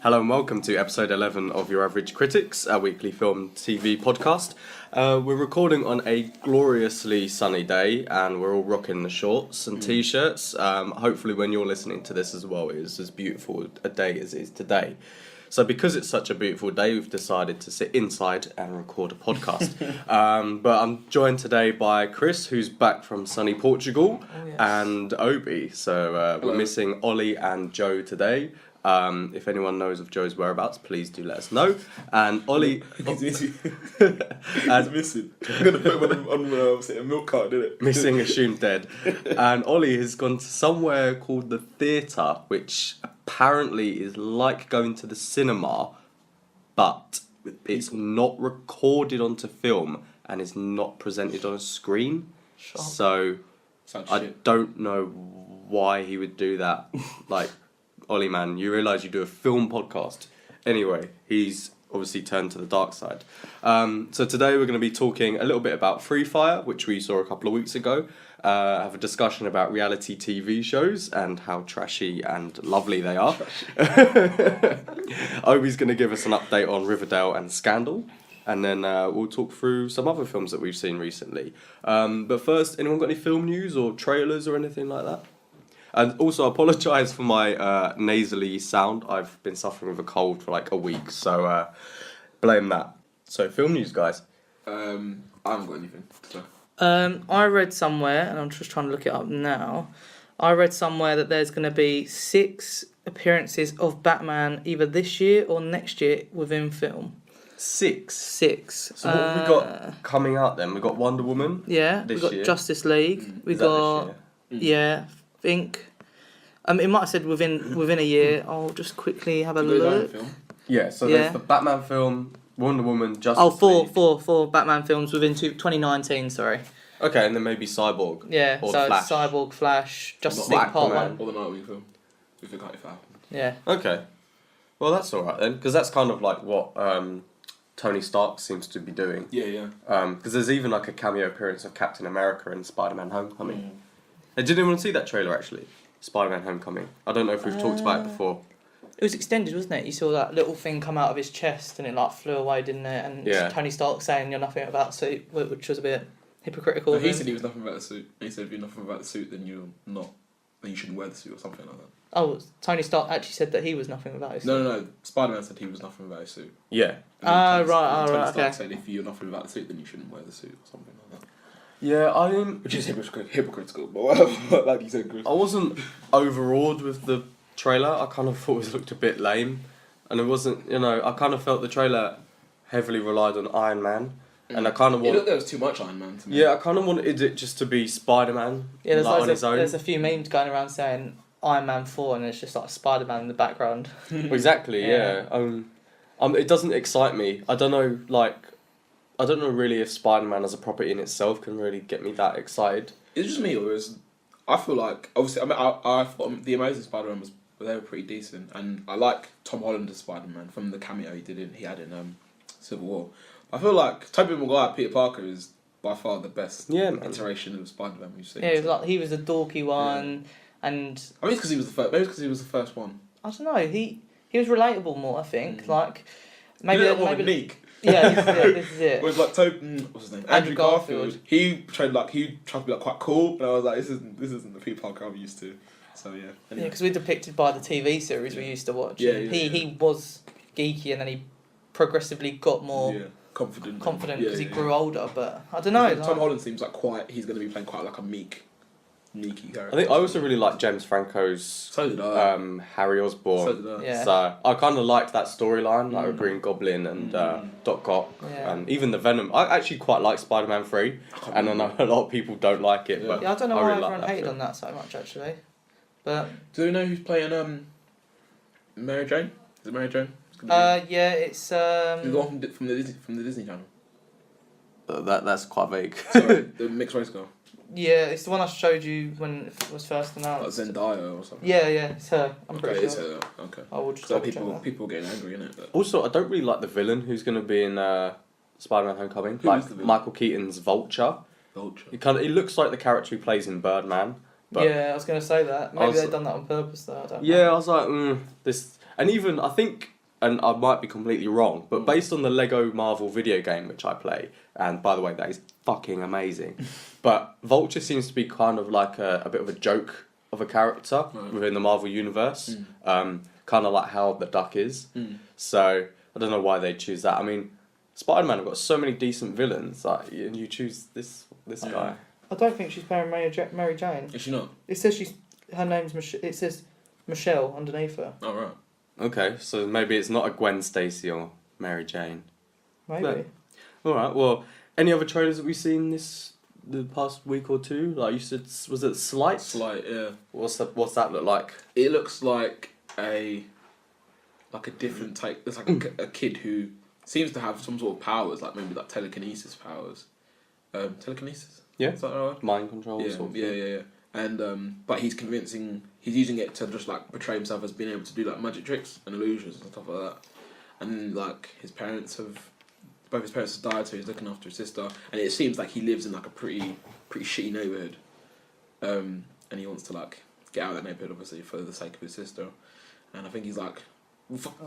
Hello and welcome to episode 11 of Your Average Critics, our weekly film TV podcast. We're recording on a gloriously sunny day and we're all rocking the shorts and t-shirts. Hopefully when you're listening to this as well, it is as beautiful a day as it is today. So because it's such a beautiful day, we've decided to sit inside and record a podcast. But I'm joined today by Chris, who's back from sunny Portugal, and Obi. So we're missing Ollie and Joe today. If anyone knows of Joe's whereabouts, please do let us know. And Ollie... He's missing. I'm going to put him on a milk cart, didn't it? Missing, assumed dead. And Ollie has gone to somewhere called the theatre, which apparently is like going to the cinema, but it's not recorded onto film and is not presented on a screen. Sure. So I don't know why he would do that. Like... Ollie, man, you realise you do a film podcast. Anyway, he's obviously turned to the dark side. So today we're going to be talking a little bit about Free Fire, which we saw a couple of weeks ago. Have a discussion about reality TV shows and how trashy and lovely they are. Obi's going to give us an update on Riverdale and Scandal. And then we'll talk through some other films that we've seen recently. But first, anyone got any film news or trailers or anything like that? And also, I apologise for my nasally sound. I've been suffering with a cold for like a week, so blame that. So, film news, guys. I haven't got anything. So. I read somewhere, and I'm just trying to look it up now. I read somewhere that there's going to be 6 appearances of Batman either this year or next year within film. 6? 6. So what have we got coming out then? We've got Wonder Woman. Yeah, we've got year. Justice League. We've got... Yeah, I think... it might have said within a year. I'll just quickly have a look. Yeah, so there's the Batman film, Wonder Woman, Justice League. Four Batman films within 2019, sorry. Okay, and then maybe Cyborg. Yeah, or so Flash. Cyborg, Flash, Justice League Part 1. Or the Nightwing film, if it happened. Yeah. Okay. Well, that's alright then, because that's kind of like what Tony Stark seems to be doing. Yeah. Because there's even like a cameo appearance of Captain America in Spider-Man Homecoming. Did anyone see that trailer actually? Spider-Man Homecoming. I don't know if we've talked about it before. It was extended, wasn't it? You saw that little thing come out of his chest and it like flew away, didn't it? And Tony Stark saying you're nothing about the suit, which was a bit hypocritical. No, he said he was nothing about the suit. He said if you're nothing about the suit, then you're not. Then you shouldn't wear the suit or something like that. Oh, Tony Stark actually said that he was nothing about his suit. No. Spider-Man said he was nothing about his suit. Yeah. Right, Tony Stark okay. said if you're nothing about the suit, then you shouldn't wear the suit or something like that. Yeah, I mean... Which is hypocritical, but whatever. Like you said, Chris. I wasn't overawed with the trailer. I kind of thought it looked a bit lame. And it wasn't, I kind of felt the trailer heavily relied on Iron Man. And I kind of wanted... There was too much Iron Man to me. Yeah, I kind of wanted it just to be Spider-Man. Yeah, on his own. There's a few memes going around saying Iron Man 4 and it's just like Spider-Man in the background. Exactly, yeah. It doesn't excite me. I don't know really if Spider-Man as a property in itself can really get me that excited. It's just me, or I feel like, obviously, I thought the Amazing Spider-Man they were pretty decent, and I like Tom Holland as Spider-Man from the cameo he had in Civil War. I feel like Tobey Maguire, Peter Parker, is by far the best iteration of Spider-Man we've seen. Yeah, he was the dorky one, and... I mean, it's because he was the first. Maybe because he was the first one. I don't know, he was relatable more, I think. Like, maybe unique. Yeah, this is it. Whereas like what's his name? Andrew Garfield. He tried to be like quite cool, but I was like, this isn't the Peter Parker I'm used to. So yeah. Anyway. Yeah, because we're depicted by the TV series we used to watch. Yeah, he was geeky, and then he progressively got more confident because he grew older. But I don't know. Tom Holland seems like he's going to be playing quite like a meeky character. I think I also really like James Franco's. So did I. Harry Osborn. So did I. Yeah. So I kind of liked that storyline, like with Green Goblin and Doc Ock, and even the Venom. I actually quite like Spider-Man 3, and I know a lot of people don't like it, but I don't know why really everyone hated on that so much actually. But do we know who's playing Mary Jane? Is it Mary Jane? Yeah, it's the one from the Disney Channel. That's quite vague. Sorry, the mixed race girl. Yeah, it's the one I showed you when it was first announced. Like Zendaya or something. Yeah, it's her. I'm pretty sure. It's her. Okay. I will just people getting angry in it. But... Also, I don't really like the villain who's going to be in Spider-Man Homecoming. Who is the villain? Michael Keaton's Vulture. He looks like the character he plays in Birdman. But yeah, I was going to say that. Maybe they've done that on purpose though. I don't know. Yeah, I was like, this. And even, I think, and I might be completely wrong, but based on the Lego Marvel video game which I play, and by the way, that is fucking amazing, but Vulture seems to be kind of like a bit of a joke of a character within the Marvel universe, kind of like how the Duck is. So I don't know why they choose that. I mean, Spider-Man have got so many decent villains, like, and you choose this guy. I don't think she's playing Mary Jane. Is she not? It says her name's it says Michelle underneath her. Oh, right. Okay, so maybe it's not a Gwen Stacy or Mary Jane. Maybe. All right. Well, any other trailers that we've seen the past week or two? Like you said, was it Slight? Slight, yeah. What's that look like? It looks like a different take. There's like a kid who seems to have some sort of powers, like maybe like telekinesis powers. Telekinesis? Yeah. Is that right? Mind control. Yeah, sort of yeah, thing. yeah. And but he's using it to just like portray himself as being able to do like magic tricks and illusions and stuff like that. And like both his parents have died, so he's looking after his sister. And it seems like he lives in like a pretty shitty neighborhood. And he wants to like get out of that neighborhood, obviously, for the sake of his sister. And I think he's like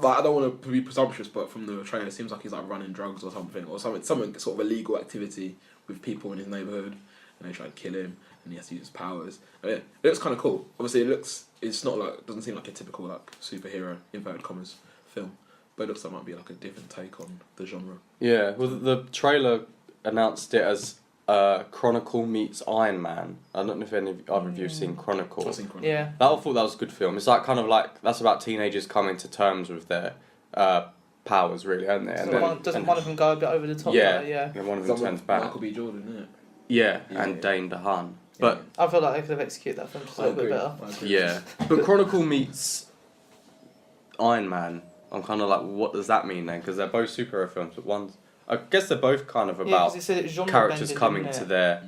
I don't want to be presumptuous, but from the trailer, it seems like he's like running drugs or something sort of illegal activity with people in his neighborhood, and they try and kill him, and he has to use his powers. And it looks kind of cool. Obviously, it's not like, doesn't seem like a typical like superhero inverted commas film, but it looks like it might be like a different take on the genre. Yeah. Well, the trailer announced it as Chronicle meets Iron Man. I don't know if either of you have seen Chronicle. I've seen Chronicle. Yeah. I thought that was a good film. It's like kind of like that's about teenagers coming to terms with their powers, really, aren't they? So doesn't one of them go a bit over the top? Yeah. Like, yeah. And one of them turns back. Michael B. Jordan, isn't it? Yeah, Yeah, and yeah. Dane DeHaan. But I feel like they could have executed that film just a little bit better. I agree. yeah, but Chronicle meets Iron Man. I'm kind of like, what does that mean then? Because they're both superhero films, but I guess they're both kind of Yeah, about 'cause it said it's genre characters bending, coming didn't to it? their,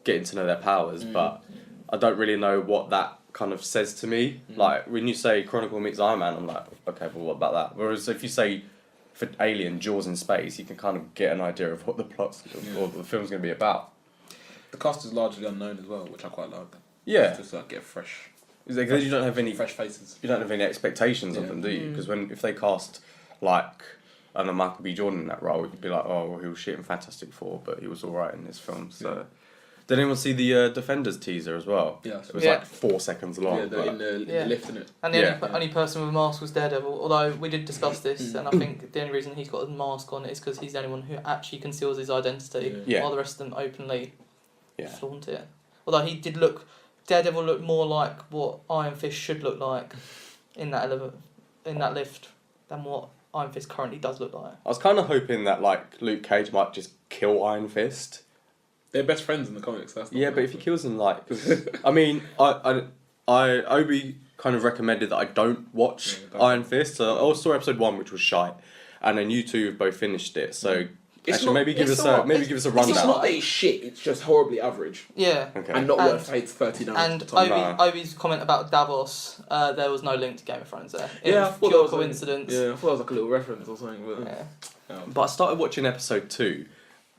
getting to know their powers, but I don't really know what that kind of says to me. Like, when you say Chronicle meets Iron Man, I'm like, okay, but what about that? Whereas if you say, for Alien, Jaws in space, you can kind of get an idea of what the plot's or the film's going to be about. The cast is largely unknown as well, which I quite like. Yeah. Just like get fresh Because you don't have any fresh faces. You don't have any expectations of Yeah. them, do you? Because if they cast like I don't know Michael B. Jordan in that role, you'd be like, oh, well, he was shit in Fantastic Four, but he was all right in this film. So, Yeah. did anyone see the Defenders teaser as well? Yeah. It was Yeah. like 4 seconds long. Yeah, but- in the Yeah. lift, innit? And the Yeah. only person with a mask was Daredevil, although we did discuss this, and I think the only reason he's got a mask on is because he's the only one who actually conceals his identity, Yeah. while the rest of them openly Yeah. flaunt it. Although Daredevil looked more like what Iron Fist should look like in that lift than what Iron Fist currently does look like. I was kind of hoping that like Luke Cage might just kill Iron Fist. They're best friends in the comics. That's not Yeah, but if he kills him, like, I mean, I Obi kind of recommended that I don't watch Yeah, don't. Iron Fist. So I saw episode 1, which was shite, and then you two have both finished it. So It's actually, not- maybe give it's us not- a maybe it's- give us a It's rundown. not that it's shit. It's just horribly average Yeah. Okay. and not And- worth $30. And Tom. No. Obi's comment about Davos, there was no link to Game of Thrones there. It Yeah, I was thought pure that was coincidence. Yeah, I thought it was like a little reference or something. But Yeah. But I started watching episode 2,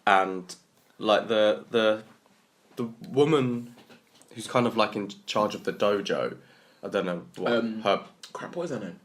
and like the woman who's kind of like in charge of the dojo. I don't know what her. crap, what is her name?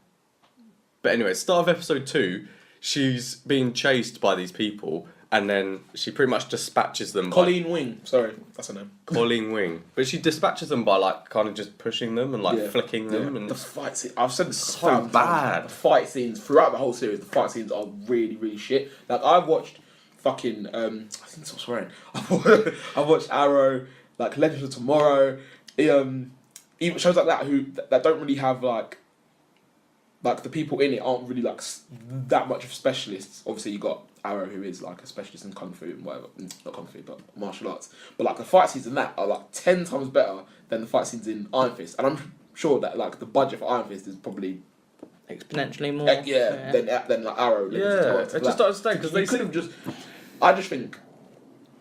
But anyway, start of episode 2, she's being chased by these people, and then she pretty much dispatches them. Colleen Wing. Sorry, that's her name. Colleen Wing. But she dispatches them by like kind of just pushing them and like Yeah. flicking them, and The fight scene, I've said this So 1,000 bad. times. The fight scenes throughout the whole series, the fight scenes are really, really shit. Like I've watched fucking I think stop swearing. I've watched Arrow, like Legends of Tomorrow, even shows like that that don't really have like the people in it aren't really like that much of specialists. Obviously you got Arrow, who is like a specialist in kung fu and whatever, not kung fu but martial arts. But like the fight scenes in that are like 10 times better than the fight scenes in Iron Fist, and I'm sure that like the budget for Iron Fist is probably Exponentially more. than like Arrow. Legends of yeah, Tomorrow, I stuff just like don't understand because that. they You could seem have just. I just think.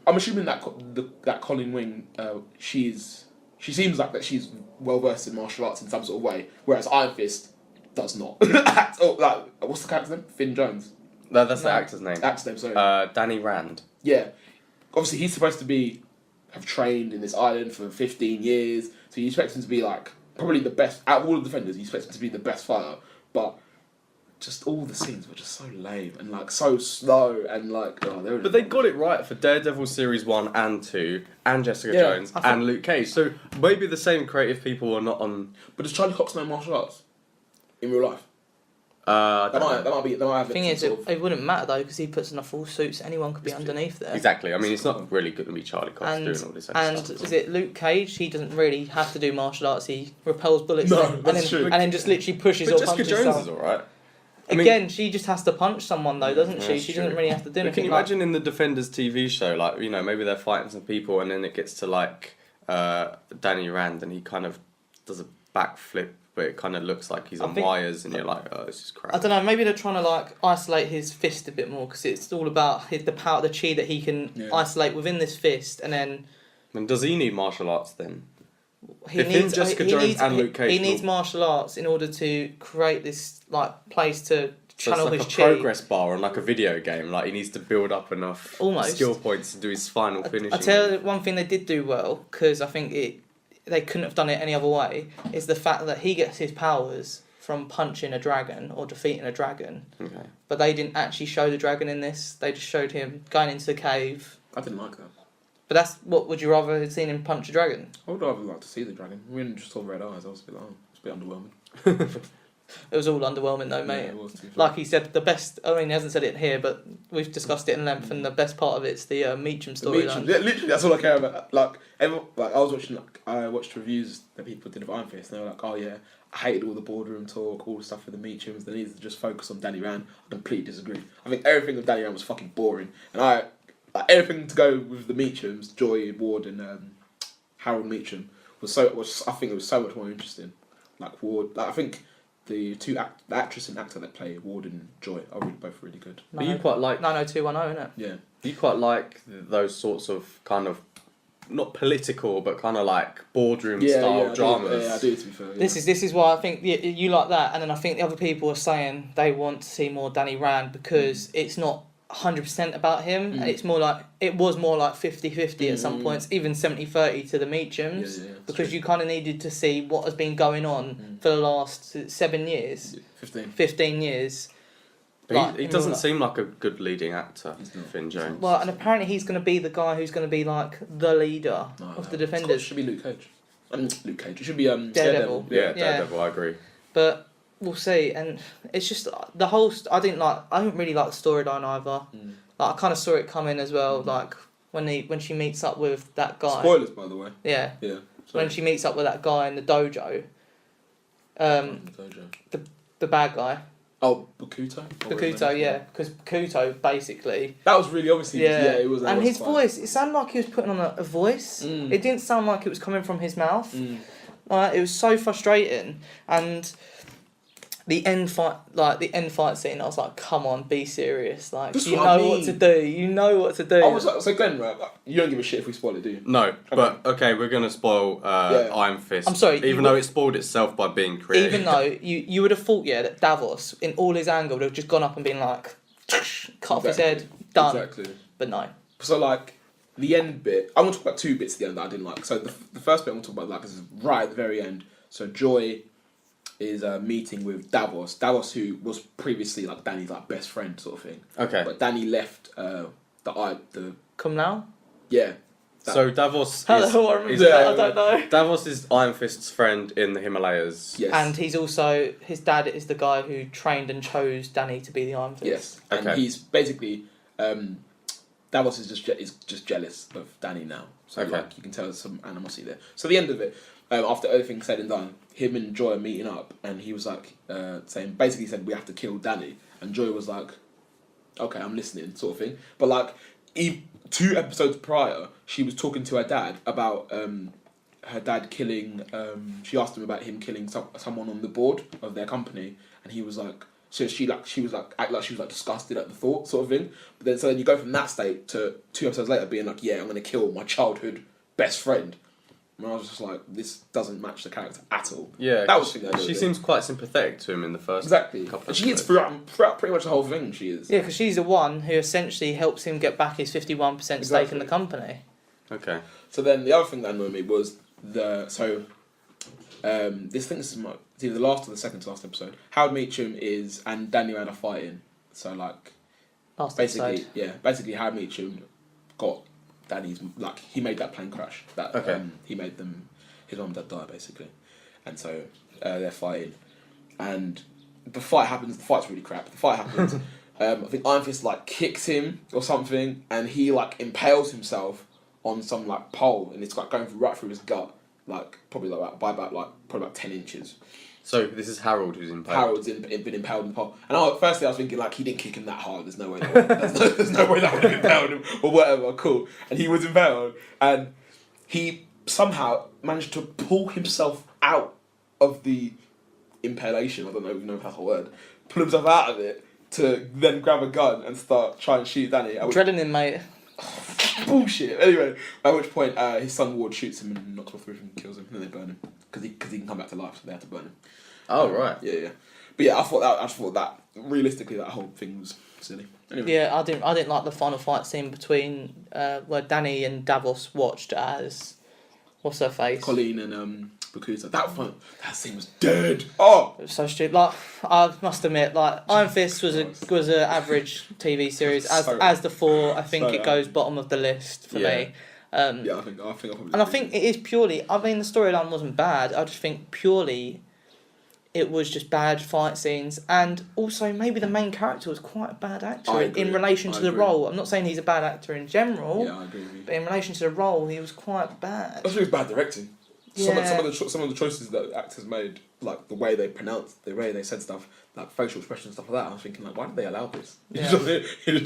I'm assuming that that Colleen Wing, she seems like that she's well versed in martial arts in some sort of way, whereas Iron Fist does not. At all. Like, what's the character's name? Finn Jones. No, that's the No. actor's name. Actor's name, sorry. Danny Rand. Yeah, obviously he's supposed to have trained in this island for 15 years, so you expect him to be like probably the best out of all the defenders. You expect him to be the best fighter, but just all the scenes were just so lame and like so slow and like they were. But they got it right for Daredevil series 1 and 2, and Jessica Jones and Luke Cage. So maybe the same creative people are not on. But does Charlie Cox know martial arts in real life? That might be. That might have The thing is, it wouldn't matter though because he puts on a full suit, so anyone could be underneath there. Exactly. I mean, it's not really good to be Charlie Cox doing all this extra stuff. And is it Luke Cage? He doesn't really have to do martial arts. He repels bullets. No, that's true. And then just literally pushes But or Jessica punches Jones someone. is alright. Again, she just has to punch someone though, doesn't she? She doesn't really have to do anything. But can you imagine in the Defenders TV show, like, you know, maybe they're fighting some people and then it gets to like Danny Rand and he kind of does a backflip, but it kind of looks like he's on wires and you're like, oh, this is crap. I don't know, maybe they're trying to like isolate his fist a bit more because it's all about the power, the chi that he can isolate within this fist, and then. And does he need martial arts then? He needs martial arts in order to create this like place to channel so it's like his a chi. progress bar on like a video game. Like he needs to build up enough skill points to do his final finishing. I tell you one thing they did do well, because I think they couldn't have done it any other way, is the fact that he gets his powers from punching a dragon or defeating a dragon. Okay. But they didn't actually show the dragon in this. They just showed him going into the cave. I didn't like that. But that's what would you rather have seen him punch a dragon? I would rather like to see the dragon. We didn't just saw red eyes. I was a bit like, it's a bit underwhelming. It was all underwhelming though, mate. Yeah, it was, like he said, the best. I mean, he hasn't said it here, but we've discussed it in length, and the best part of it's the Meacham storyline. Yeah, literally, that's all I care about. Like, I was watching. I watched reviews that people did of Iron Fist, and they were like, "Oh yeah, I hated all the boardroom talk, all the stuff with the Meachams. They needed to just focus on Danny Rand." I completely disagree. I think everything with Danny Rand was fucking boring, and everything to go with the Meachams, Joy Ward and Harold Meacham I think it was so much more interesting. Like Ward, I think. The actress and actor that play Ward and Joy are both really good. But you quite like 90210, isn't it? Yeah. You quite like those sorts of kind of not political, but kind of like boardroom style dramas. I do. To be fair, yeah. This is why I think you like that, and then I think the other people are saying they want to see more Danny Rand because it's not 100% about him. And it was more like 50-50 at some points, even 70-30 to the Meachams, because true. You kind of needed to see what has been going on for the last 7 years, 15 years. But he doesn't seem like a good leading actor, Finn Jones. Well, and apparently he's going to be the guy who's going to be like the leader of the Defenders. It should be Luke Cage. Luke Cage. It should be Daredevil. Yeah, Daredevil. I agree. But we'll see, and it's just the whole. I didn't really like the storyline either. Like I kind of saw it coming as well. Like when she meets up with that guy. Spoilers, by the way. Yeah. Yeah. When she meets up with that guy in the dojo. The bad guy. Oh, Bakuto, yeah, because Bakuto basically. That was really obviously. Yeah, it was. And his voice, it sounded like he was putting on a voice. It didn't sound like it was coming from his mouth. It was so frustrating, and the end fight scene, I was like, come on, be serious. Like, you know what to do. You know what to do. I was like, so Glenn, right, you don't give a shit if we spoil it, do you? No, but okay, we're going to spoil Iron Fist. I'm sorry. Even though it spoiled itself by being creative. Even though you would have thought, that Davos, in all his anger, would have just gone up and been like, cut off his head, done. Exactly. But no. So, like, the end bit, I want to talk about two bits at the end that I didn't like. So, the first bit I want to talk about, like, is right at the very end. So, Joy is meeting with Davos. Davos, who was previously like Danny's like best friend sort of thing. Okay. But Danny left the Come now? Yeah. So Davos I don't know. Davos is Iron Fist's friend in the Himalayas. Yes. And he's also, his dad is the guy who trained and chose Danny to be the Iron Fist. Yes. Okay. And he's basically Davos is just jealous of Danny now. So like you can tell there's some animosity there. So the end of it, after everything's said and done, him and Joy are meeting up, and he was like basically said we have to kill Danny, and Joy was like, okay, I'm listening, sort of thing. But like 2 episodes prior, she was talking to her dad about her dad killing. She asked him about him killing someone on the board of their company, and he was like. So she was disgusted at the thought, sort of thing. But then you go from that state to 2 episodes later being like, yeah, I'm gonna kill my childhood best friend. And I was just like, this doesn't match the character at all. Yeah, that was the thing. She seems quite sympathetic to him in the first couple and she is throughout pretty much the whole thing. She is. Yeah, because she's the one who essentially helps him get back his 51% stake in the company. Okay. So then the other thing that annoyed me was This is it's either the last or the second to last episode. Howard Meacham and Danny Rand are fighting. So like, Last basically, episode. basically Howard Meacham got Danny's, like, he made that plane crash. That he made his mum and dad die basically, and so they're fighting, and the fight happens. The fight's really crap. The fight happens. I think Iron Fist like kicks him or something, and he like impales himself on some like pole, and it's like going right through his gut, like probably like by about 10 inches. So this is Harold who's impaled. Harold's been impaled in the pole, and firstly I was thinking like he didn't kick him that hard. There's no way. There's no way that would have impaled him or whatever. Cool, and he was impaled, and he somehow managed to pull himself out of the impalation. I don't even know if that's a word. Pull himself out of it to then grab a gun and start trying to shoot Danny. Dreading him, mate. Bullshit. Anyway, at which point his son Ward shoots him and knocks off the roof and kills him, and then they burn him because he can come back to life, so they had to burn him. Oh right. Yeah. But yeah, I thought that realistically that whole thing was silly. Anyway. Yeah, I didn't like the final fight scene between where Danny and Davos watched as what's her face? Colleen and Bakusa. That scene was dead. Oh, It was so stupid. Like, I must admit, like, Iron Fist was a average TV series. As the four, I think it goes bottom of the list for me. Yeah, I think I probably. And I think it is purely. I mean, the storyline wasn't bad. I just think purely, it was just bad fight scenes, and also maybe the main character was quite a bad actor in relation to the role. I'm not saying he's a bad actor in general. Yeah, I agree with you. But in relation to the role, he was quite bad. I think it was bad directing. Yeah. Some of the choices that actors made, like the way they pronounced, the way they said stuff, like facial expressions and stuff like that. I was thinking, like, why did they allow this? Yeah. It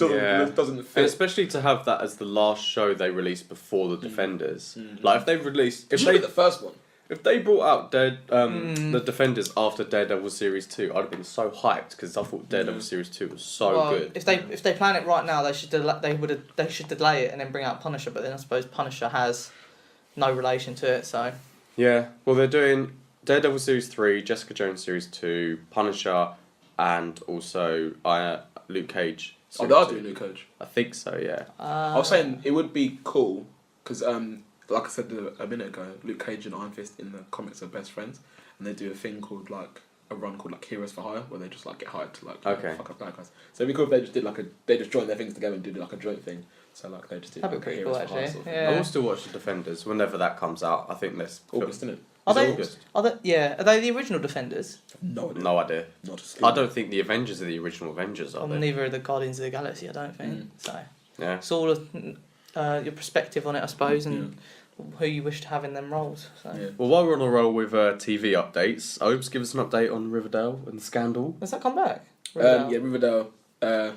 doesn't fit. And especially to have that as the last show they released before the Defenders. Mm-hmm. Like if they released, the first one. if they brought out the Defenders after Daredevil Series 2, I'd have been so hyped because I thought Daredevil Series 2 was so good. If they plan it right now, they should delay it and then bring out Punisher. But then I suppose Punisher has no relation to it, so. Yeah, well they're doing Daredevil Series 3, Jessica Jones Series 2, Punisher, and also Luke Cage. Oh, they are doing Luke Cage. I think so, yeah. I was saying it would be cool because, like I said a minute ago, Luke Cage and Iron Fist in the comics are best friends, and they do a thing called a run called Heroes for Hire, where they just get hired to fuck up bad guys. So it'd be cool if they just did they just joined their things together and did a joint thing. So they just did That'd be pretty Heroes cool, for Hire actually. sort of Yeah. I will still watch the Defenders whenever that comes out. I think that's August, isn't it? Are they? August. Are they the original Defenders? No idea. No idea. Not a I don't think the Avengers are the original Avengers, are Well, they? neither are the Guardians of the Galaxy. I don't think so. Yeah. It's all of your perspective on it, I suppose, and who you wish to have in them roles. So. Yeah. Well, while we're on a roll with TV updates, Obes, give us an update on Riverdale and the scandal. Has that come back? Riverdale.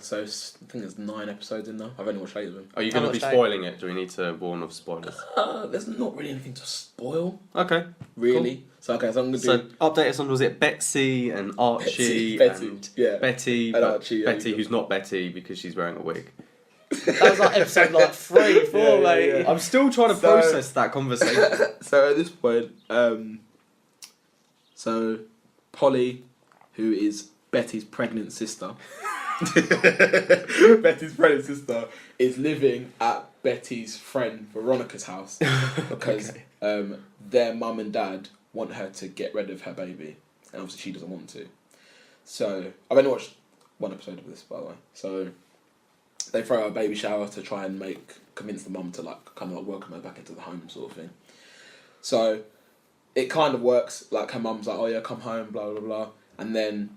So I think there's 9 episodes in now. I've only watched 8 of them. Are you going to be spoiling it? Do we need to warn of spoilers? There's not really anything to spoil, Okay. really. Cool. So I'm gonna do. So update us on, was it Betsy and Archie Betty, and yeah. Betty, And but Archie, yeah, Betty who's not Betty because she's wearing a wig. That was like episode 3, 4, Yeah, mate. yeah. I'm still trying to process that conversation. So at this point, so Polly, who is Betty's pregnant sister, is living at Betty's friend Veronica's house because their mum and dad want her to get rid of her baby, and obviously she doesn't want to. So I've only watched 1 episode of this, by the way. So they throw a baby shower to try and convince the mum to welcome her back into the home, sort of thing. So it kind of works. Like her mum's like, "Oh yeah, come home," blah blah blah, and then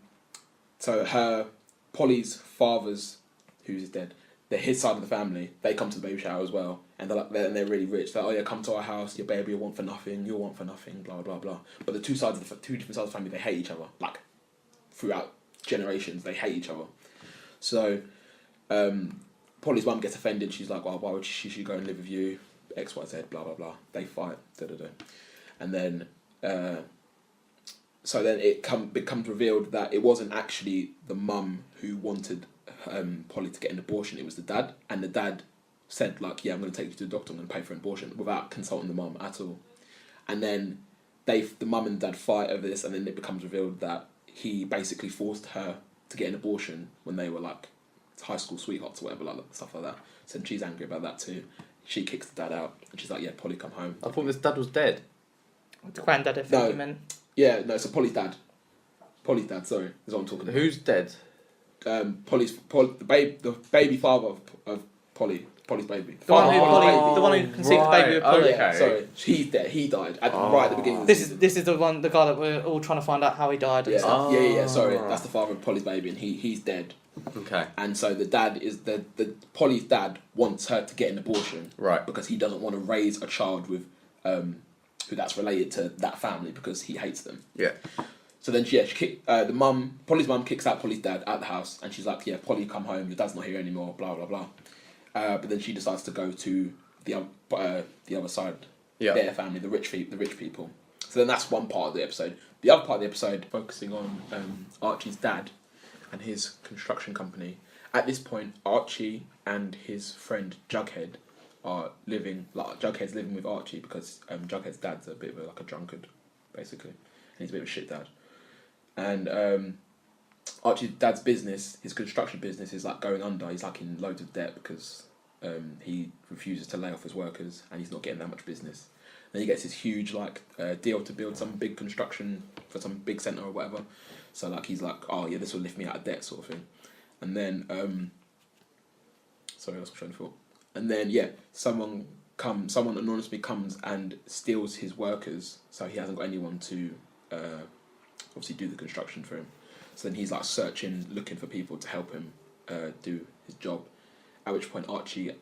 so Polly's father's, who's dead, his side of the family, they come to the baby shower as well, and they're really rich. They're like, "Oh yeah, come to our house. Your baby will want for nothing. You'll want for nothing." Blah blah blah. But the two different sides of the family, they hate each other. Like throughout generations, they hate each other. So Polly's mum gets offended. She's like, "Well, why would she go and live with you? X, Y, Z, blah blah blah." They fight. And then so then it becomes revealed that it wasn't actually the mum who wanted Polly to get an abortion. It was the dad, and the dad said like, "Yeah, I'm going to take you to the doctor. I'm going to pay for an abortion," without consulting the mum at all. And then the mum and dad fight over this, and then it becomes revealed that he basically forced her to get an abortion when they were like high school sweethearts or whatever, like stuff like that. So she's angry about that too. She kicks the dad out, and she's like, "Yeah, Polly, come home." I thought this dad was dead. The granddad, I think you meant. Yeah, no, so Polly's dad. Polly's dad, sorry, is what I'm talking about. Who's dead? The baby father of Polly's baby. The one who conceived the baby with Polly. Okay. Yeah, sorry, he's dead. He died right at the beginning of the season. This is the guy that we're all trying to find out how he died and stuff. Yeah. Sorry, that's the father of Polly's baby, and he's dead. Okay. And so the dad is the Polly's dad wants her to get an abortion, Right? Because he doesn't want to raise a child with who that's related to that family because he hates them. Yeah. So then Polly's mum kicks out Polly's dad out the house, and she's like, "Yeah, Polly, come home. Your dad's not here anymore." Blah blah blah. But then she decides to go to the other side, their family, the rich people. So then that's one part of the episode. The other part of the episode focusing on Archie's dad and his construction company. At this point, Archie and his friend Jughead are living. Jughead's living with Archie because Jughead's dad's a bit of a drunkard, basically, and he's a bit of a shit dad. And Archie's dad's business, his construction business, is like going under. He's like in loads of debt because he refuses to lay off his workers, and he's not getting that much business. Then he gets this huge deal to build some big construction for some big centre or whatever. So like he's like, oh yeah, this will lift me out of debt, sort of thing. And then sorry, I lost my train of thought. And then someone anonymously comes and steals his workers, so he hasn't got anyone to obviously do the construction for him. So then he's like searching, looking for people to help him do his job. At which point Archie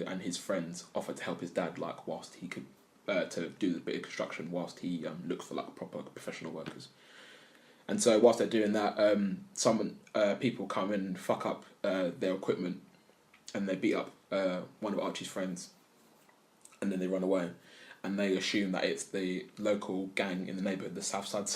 and his friends offer to help his dad, like whilst he could to do the bit of construction, whilst he looked for like proper professional workers. And so whilst they're doing that, people come and fuck up their equipment, and they beat up one of Archie's friends, and then they run away. And they assume that it's the local gang in the neighbourhood, the Southside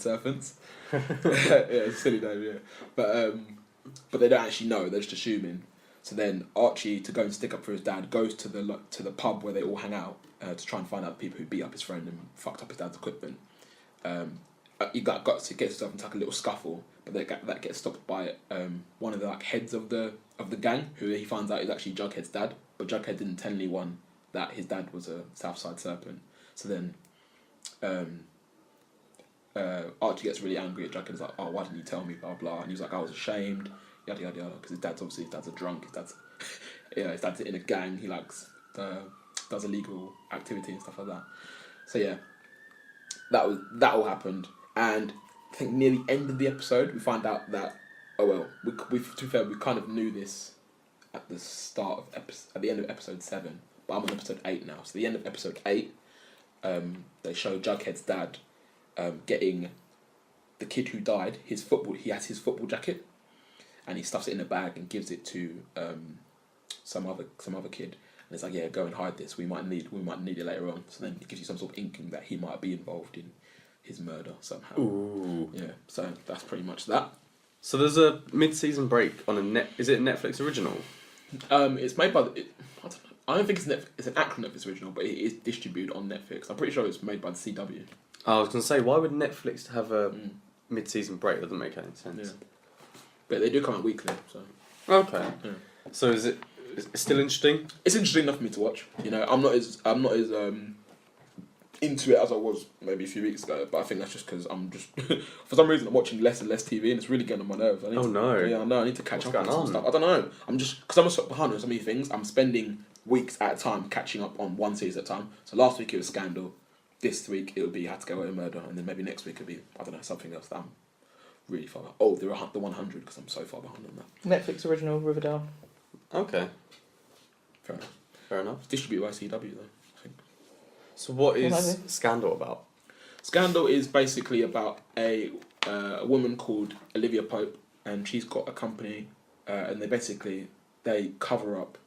Serpents. Yeah, it's a silly name, yeah. But they don't actually know; they're just assuming. So then Archie, to go and stick up for his dad, goes to the pub where they all hang out to try and find out the people who beat up his friend and fucked up his dad's equipment. He gets himself into like a little scuffle, but that gets stopped by one of the heads of the gang, who he finds out is actually Jughead's dad. But Jughead didn't tell anyone that his dad was a Southside Serpent. So then Archie gets really angry at Jughead. He's like, "Oh, why didn't you tell me?" Blah blah. And he's like, "I was ashamed." Yada yada yada. Because his dad's a drunk. His dad's in a gang. He does illegal activity and stuff like that. So yeah, that all happened. And I think near the end of the episode, we find out that we to be fair, we kind of knew this at the start of at the end of episode 7. But I'm on episode 8 now. So the end of episode 8, they show Jughead's dad getting the kid who died his football. He has his football jacket, and he stuffs it in a bag and gives it to some other kid. And it's like, yeah, go and hide this. We might need it later on. So then it gives you some sort of inkling that he might be involved in his murder somehow. Ooh. Yeah. So that's pretty much that. So there's a mid-season break on Is it a Netflix original? It's made by. I don't think it's an actual Netflix original, but it is distributed on Netflix. I'm pretty sure it's made by the CW. I was going to say, why would Netflix have a mid-season break? That doesn't make any sense. Yeah. But they do come out weekly, so. Okay. Yeah. So is it still interesting? It's interesting enough for me to watch. You know, I'm not as into it as I was maybe a few weeks ago, but I think that's just because I'm just for some reason I'm watching less and less TV, and it's really getting on my nerves. I need to catch up on some stuff. I don't know. I'm just because I'm so behind on so many things. I'm spending weeks at a time catching up on one series at a time. So last week it was Scandal. This week it'll be Had to Go Away Murder, and then maybe next week it'll be something else that I'm really far behind. Oh, the 100 because I'm so far behind on that. Netflix original Riverdale. Okay. Fair enough. It's distributed by CW though, I think. So what is Scandal about? Scandal is basically about a woman called Olivia Pope, and she's got a company, and they cover up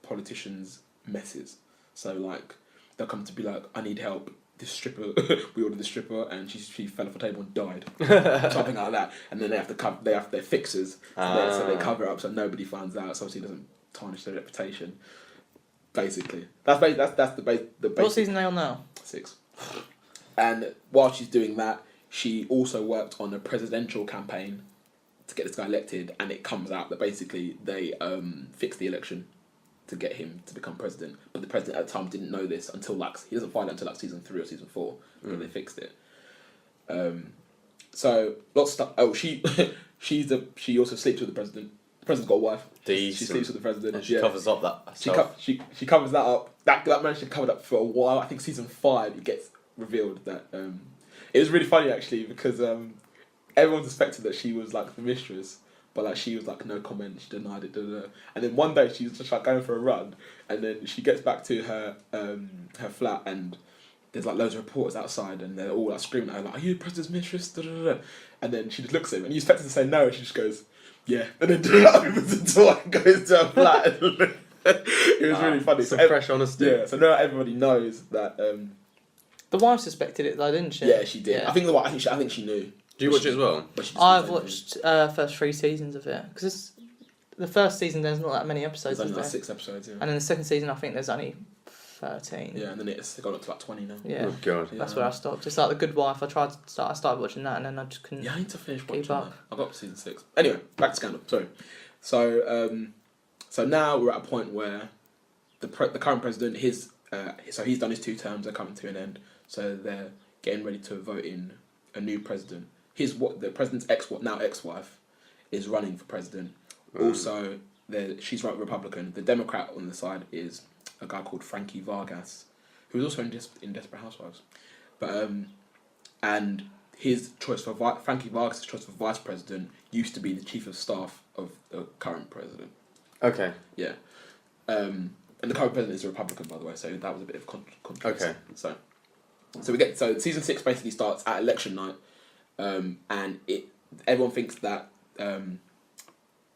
politicians' messes. So like they'll come to be like, I need help. This stripper, we ordered the stripper, and she fell off a table and died, something like that. And then they have to they're fixers, so they cover it up so nobody finds out. So obviously it doesn't tarnish their reputation. Basically, that's the base. What season are they on now? 6. And while she's doing that, she also worked on a presidential campaign to get this guy elected, and it comes out that basically they fixed the election to get him to become president. But the president at the time didn't know this until he doesn't find out until season 3 or season 4 when they fixed it. So lots of stuff. Oh, she also sleeps with the president. The president's got a wife. Decent. She sleeps with the president. And she covers up that. She covers that up. That managed to cover that for a while. I think season 5 it gets revealed that it was really funny actually because everyone suspected that she was like the mistress, but like she was like no comment. She denied it. And then one day she was just like going for a run, and then she gets back to her flat and there's like loads of reporters outside and they're all like screaming at her like, "Are you the president's mistress?" And then she just looks at him and you expect her to say no, and she just goes, "Yeah," and then opens the door and goes to her flat. It was really funny. Some fresh honesty. Yeah, so now everybody knows that. The wife suspected it though, didn't she? Yeah, she did. Yeah. I think she knew. Do you watch it as well? I've watched first 3 seasons of it because the first season there's not that many episodes. There's only is like there? 6 episodes. Yeah. And then the second season I think there's only 13. Yeah, and then it's gone up to like 20 now. Yeah. Oh god. That's where I stopped. It's like The Good Wife. I started watching that and then I just couldn't. Yeah, I need to finish keep watching up. that. I got up to season 6. Anyway, back to Scandal. Sorry. So now we're at a point where the current president, he's done his 2 terms. They're coming to an end. So they're getting ready to vote in a new president. The president's ex-wife is running for president. Also, she's Republican. The Democrat on the side is a guy called Frankie Vargas, who was also in Desperate Housewives. But and his choice for Frankie Vargas' choice for vice president used to be the chief of staff of the current president. Okay. Yeah. And the current president is a Republican, by the way, so that was a bit of controversy. Okay. So season 6 basically starts at election night, and everyone thinks that the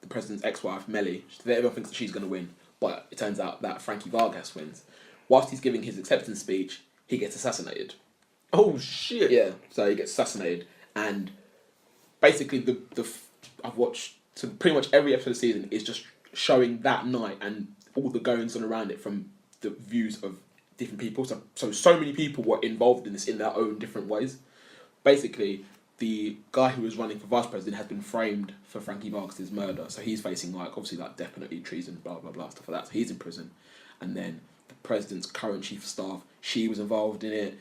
president's ex-wife Melly, everyone thinks that she's going to win, but it turns out that Frankie Vargas wins. Whilst he's giving his acceptance speech, he gets assassinated. Oh shit. Yeah, so he gets assassinated, and basically I've watched pretty much every episode of the season is just showing that night and all the goings on around it from the views of different people. So many people were involved in this in their own different ways. Basically, the guy who was running for vice president has been framed for Frankie Vargas' murder, so he's facing obviously death penalty, treason, blah blah blah, stuff like that. So he's in prison, and then the president's current chief of staff, she was involved in it.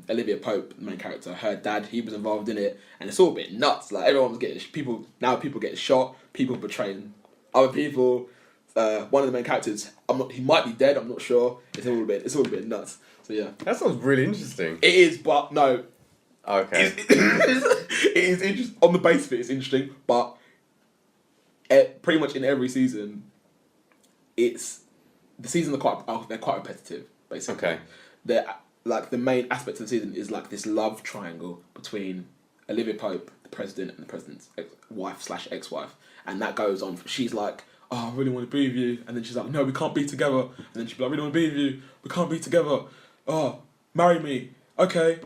Olivia Pope, the main character, her dad, he was involved in it, and it's all a bit nuts. Like everyone was getting people getting shot, people betraying other people. One of the main characters, he might be dead. I'm not sure. It's all a bit nuts. So yeah, That sounds really interesting. it is, but no, Okay. it is interesting. On the base of it, it's interesting, but pretty much in every season, the seasons are quite repetitive. Basically, Okay. The main aspect of the season is like this love triangle between Olivia Pope, the president, and the president's wife/ex-wife, and that goes on. She's like, "Oh, I really want to be with you," and then she's like, "No, we can't be together," and then she'll be like, "I really want to be with you. We can't be together. Oh, marry me. Okay.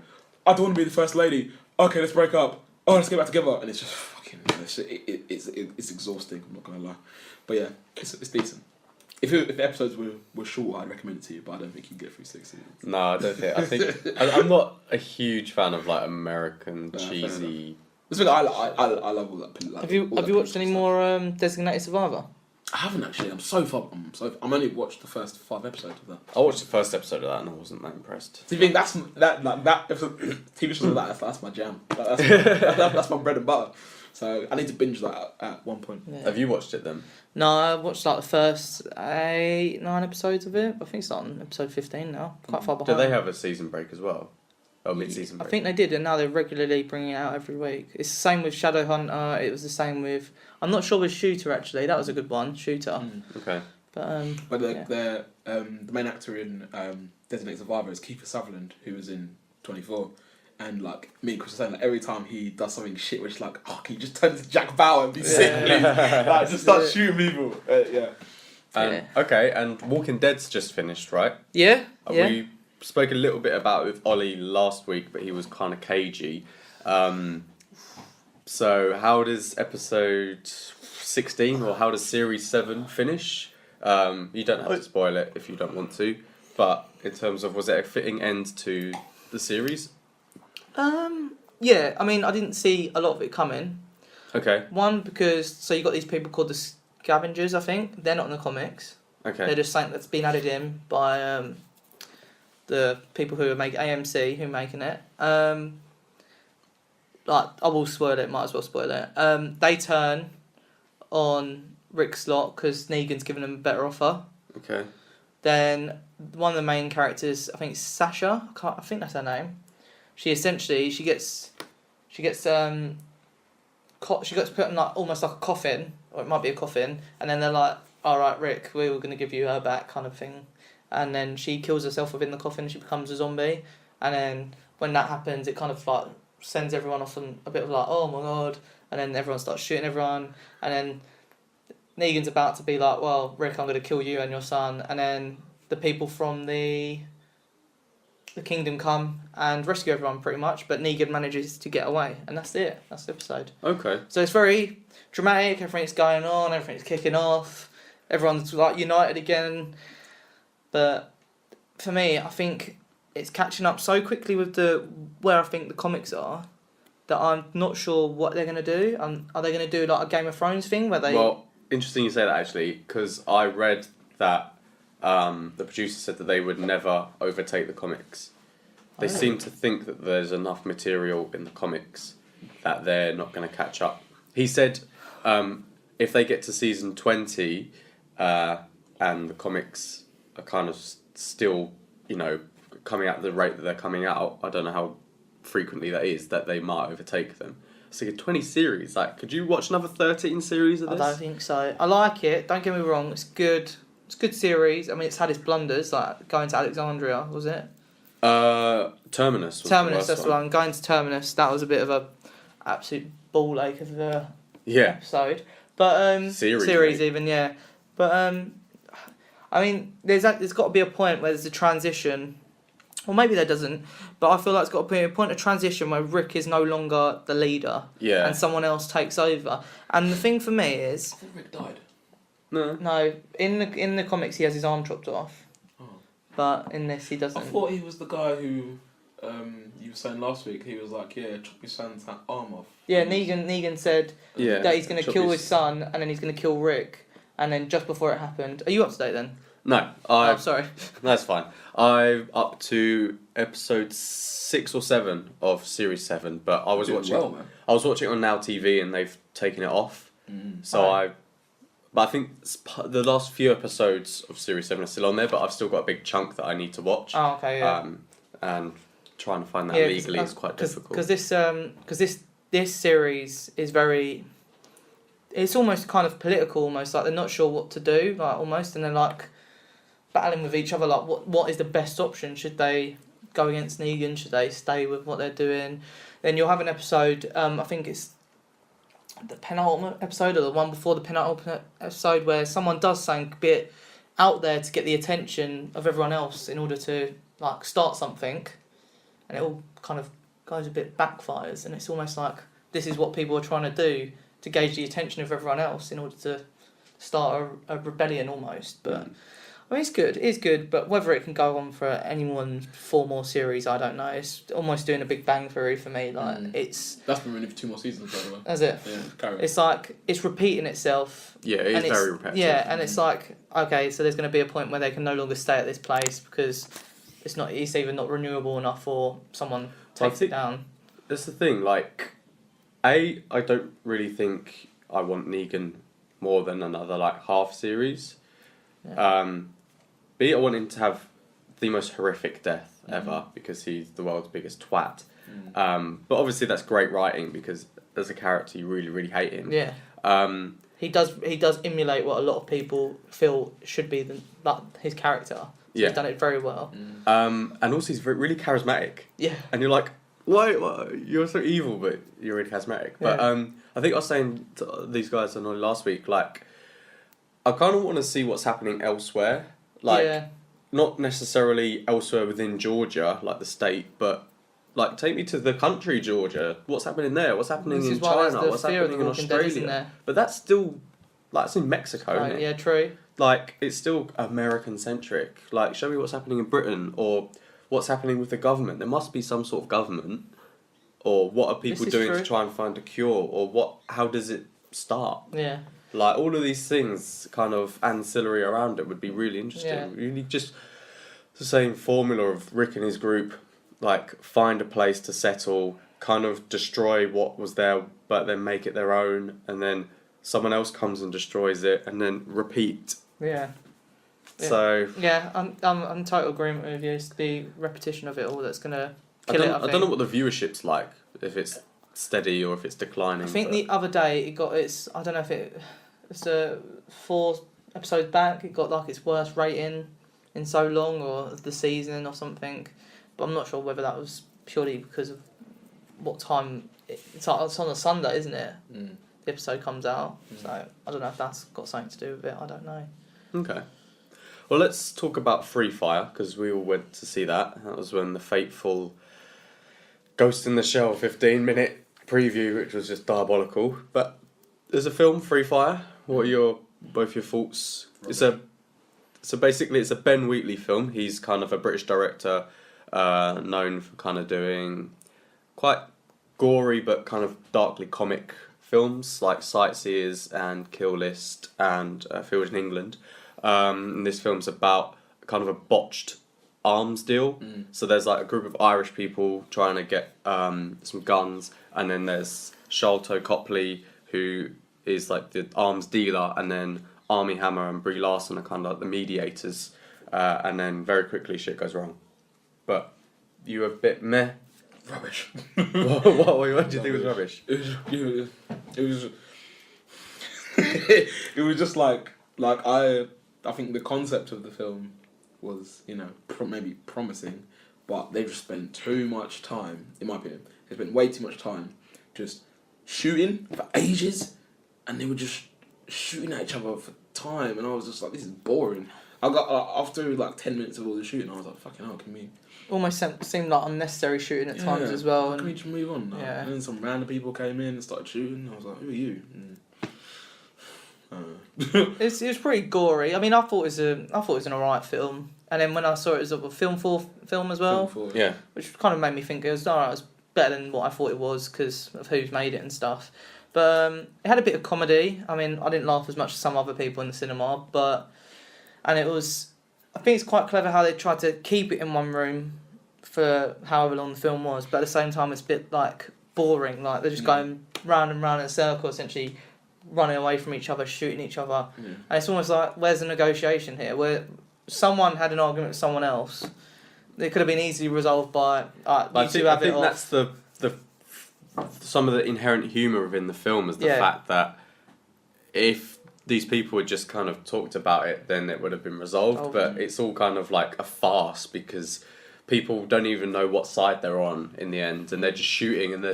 I don't want to be the first lady. Okay, let's break up. Oh, let's get back together." And it's just fucking. It's exhausting. I'm not gonna lie, but yeah, it's decent. If the episodes were short, I'd recommend it to you, but I don't think you'd get through 6 seasons. No, I don't think. I think I'm not a huge fan of American cheesy. This thing I love all that. Have you watched any more Designated Survivor? I haven't actually. I'm only watched the first 5 episodes of that. I watched the first episode of that and I wasn't that impressed. Do you think that episode, TV shows like that's my jam. That's my bread and butter. So I need to binge that at one point. Yeah. Have you watched it then? No, I watched the first 8-9 episodes of it. I think it's on episode 15 now. Quite far Do behind. they have a season break as well? Oh, mid-season break. I think they did, and now they're regularly bringing it out every week. It's the same with Shadowhunter. It was the same with. I'm not sure with Shooter actually. That was a good one, Shooter. Okay. But the main actor in Designated Survivor is Kiefer Sutherland, who was in 24. And me and Chris were saying, every time he does something shit, which can you just turn to Jack Bauer and be sick, please? Just start shooting people. Okay, and Walking Dead's just finished, right? Yeah. We spoke a little bit about it with Ollie last week, but he was kind of cagey. So how does episode 16 or how does series 7 finish? You don't have to spoil it if you don't want to, but in terms of, was it a fitting end to the series? Yeah, I mean, I didn't see a lot of it coming. Okay. One, because you got these people called the Scavengers, I think. They're not in the comics. Okay. They're just something that's been added in by the people who make AMC who are making it. Like, I will spoil it. Might as well spoil it. They turn on Rick's lot because Negan's given them a better offer. Okay. Then one of the main characters, I think it's Sasha. I think that's her name. She gets put in like almost like a coffin, or it might be a coffin, and then they're like, "All right, Rick, we were going to give you her back," kind of thing. And then she kills herself within the coffin. And she becomes a zombie, and then when that happens, it kind of like sends everyone off on a bit of like, "Oh my god!" And then everyone starts shooting everyone, and then Negan's about to be like, "Well, Rick, I'm going to kill you and your son," and then the people from the kingdom come and rescue everyone pretty much, but Negan manages to get away, and that's it. That's the episode. Okay. So it's very dramatic, everything's going on, everything's kicking off, everyone's like united again. But for me, I think it's catching up so quickly with where I think the comics are that I'm not sure what they're going to do. Are they going to do like a Game of Thrones thing where they... Well, interesting you say that actually, because I read that the producer said that they would never overtake the comics. They seem to think that there's enough material in the comics that they're not going to catch up. He said if they get to season 20 and the comics are kind of still, coming out at the rate that they're coming out, I don't know how frequently that is, that they might overtake them. It's like a 20 series. Like, could you watch another 13 series of this? I don't think so. I like it, don't get me wrong, it's good. It's a good series. I mean, it's had its blunders, like going to Alexandria, was it? Terminus. Terminus, that's the one. Going to Terminus, that was a bit of a absolute ball ache of the episode. But series even, yeah. But I mean, there's got to be a point where there's a transition. Or maybe there doesn't, but I feel like it's got to be a point of transition where Rick is no longer the leader, and someone else takes over. And the thing for me is, I thought Rick died. No, in the comics he has his arm chopped off. Oh. But in this he doesn't. I thought he was the guy who you were saying last week. He was like, yeah, chop your son's arm off. Yeah, Negan said that he's going to kill his son and then he's going to kill Rick. And then just before it happened, are you up to date then? No, oh, sorry. That's fine. I'm up to episode 6 or 7 of series 7, but I was watching. Well, man. I was watching it on Now TV, and they've taken it off. But I think the last few episodes of series 7 are still on there, but I've still got a big chunk that I need to watch. Oh, okay, yeah. And trying to find that legally is quite difficult. Because this series is very. It's almost kind of political, almost like they're not sure what to do, like almost, and they're like battling with each other, like what is the best option? Should they go against Negan? Should they stay with what they're doing? Then you'll have an episode. I think it's the penultimate episode or the one before the penultimate episode where someone does something a bit out there to get the attention of everyone else in order to like start something, and it all kind of goes a bit backfires, and it's almost like this is what people are trying to do to gauge the attention of everyone else in order to start a rebellion almost. But I mean, it is good, but whether it can go on for any more than 4 more series, I don't know. It's almost doing a Big Bang Theory for me. Like that's been renewed for 2 more seasons, by the way. Is it? Yeah, carry on. It's like it's repeating itself. Yeah, it is very repetitive. Yeah, and it's like, okay, so there's going to be a point where they can no longer stay at this place because it's either not renewable enough or someone takes it down. That's the thing, like, I don't really think I want Negan more than another like half series. Yeah. B, I want him to have the most horrific death ever because he's the world's biggest twat. But obviously that's great writing because as a character you really, really hate him. Yeah. He does emulate what a lot of people feel should be his character. So he's done it very well. And also he's really charismatic. Yeah. And you're like, why you're so evil, but you're really charismatic. But I think I was saying to these guys on last week, like, I kind of want to see what's happening elsewhere. Like, not necessarily elsewhere within Georgia, like the state, but like take me to the country Georgia. What's happening there? What's happening in China? What's happening in Australia? But that's still, like, it's in Mexico, isn't it? Yeah, true. Like, it's still American centric. Like, show me what's happening in Britain or what's happening with the government. There must be some sort of government, or what are people doing to try and find a cure, or how does it start. Yeah. Like, all of these things kind of ancillary around it would be really interesting. Yeah. Really just the same formula of Rick and his group, like, find a place to settle, kind of destroy what was there, but then make it their own, and then someone else comes and destroys it, and then repeat. Yeah. So... Yeah, I'm in total agreement with you. It's the repetition of it all that's going to kill it, I don't know what the viewership's like, if it's steady or if it's declining. I think the other day I don't know if it's 4 episodes back, it got like its worst rating in so long, or the season or something, but I'm not sure whether that was purely because of what time it's on a Sunday, isn't it? The episode comes out, so I don't know if that's got something to do with it. I don't know. Okay. Well, let's talk about Free Fire, because we all went to see that. That was when the fateful Ghost in the Shell 15-minute preview, which was just diabolical. But there's a film, Free Fire. What are both your thoughts? Basically it's a Ben Wheatley film. He's kind of a British director, known for kind of doing quite gory but kind of darkly comic films like Sightseers and Kill List and Field in England. And this film's about kind of a botched arms deal. So there's like a group of Irish people trying to get some guns, and then there's Sholto Copley, who is like the arms dealer, and then Armie Hammer and Brie Larson are kind of like the mediators, and then very quickly shit goes wrong. But you were a bit meh. Rubbish. what do you think was rubbish? It was just like I think the concept of the film was, maybe promising, but they just spent too much time, in my opinion, they spent way too much time just shooting for ages, and they were just shooting at each other for time, and I was just like, this is boring. I got after like 10 minutes of all the shooting, I was like, fucking hell, can we... Almost seemed like unnecessary shooting at times as well. Can we just move on now? Yeah. And then some random people came in and started shooting. I was like, who are you? It was pretty gory. I mean, I thought it was an alright film, and then when I saw it as a film as well, Yeah. which kind of made me think it was alright. It was better than what I thought it was because of who's made it and stuff. But it had a bit of comedy. I mean, I didn't laugh as much as some other people in the cinema, and it was. I think it's quite clever how they tried to keep it in one room for however long the film was, but at the same time it's a bit like boring. Like they're just going round and round in a circle, essentially running away from each other, shooting each other, and it's almost like, where's the negotiation here? Where someone had an argument with someone else, it could have been easily resolved by I think that's the some of the inherent humour within the film is the fact that if these people had just kind of talked about it, then it would have been resolved. But it's all kind of like a farce because people don't even know what side they're on in the end, and they're just shooting, and they're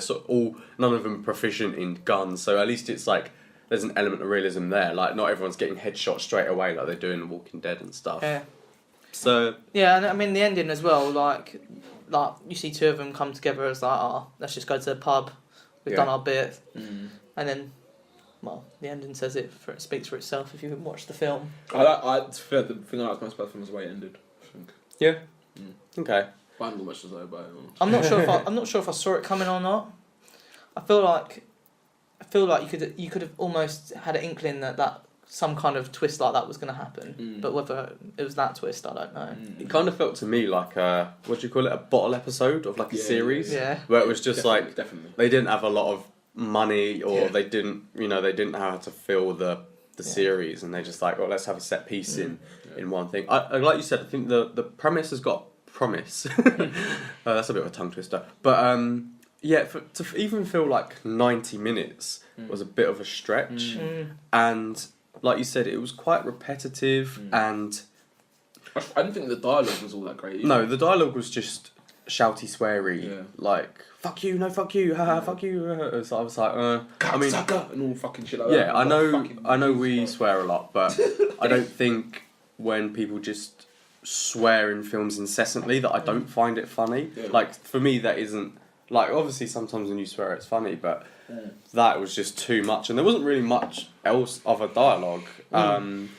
none of them proficient in guns. So at least it's like there's an element of realism there. Like not everyone's getting headshot straight away like they do in The Walking Dead and stuff. Yeah. So yeah, and I mean the ending as well. Like you see two of them come together as like, let's just go to the pub. We've done our bit, and then. Well, the ending says it speaks for itself if you watch the film. The thing I liked most about the film was the way it ended, I think. Yeah. Okay. I haven't got much to say about it. I'm not sure if I saw it coming or not. I feel like you could have almost had an inkling that some kind of twist like that was going to happen, but whether it was that twist, I don't know. It kind of felt to me like what do you call it? A bottle episode of like a series, where it was just definitely. They didn't have a lot of money, or they didn't know how to fill the series, and they just like, well, let's have a set piece in one thing. I like you said, I think the premise has got promise. That's a bit of a tongue twister, but to even feel like 90 minutes was a bit of a stretch, and like you said, it was quite repetitive, and I didn't think the dialogue was all that great either. No, the dialogue was just shouty, sweary, like fuck you, no fuck you, haha, fuck you. So I was like, I mean, and all fucking shit like that. Yeah, I know we swear a lot, but I don't think when people just swear in films incessantly that I don't find it funny. Yeah. Like for me, that isn't like obviously sometimes when you swear it's funny, but that was just too much, and there wasn't really much else of a dialogue. And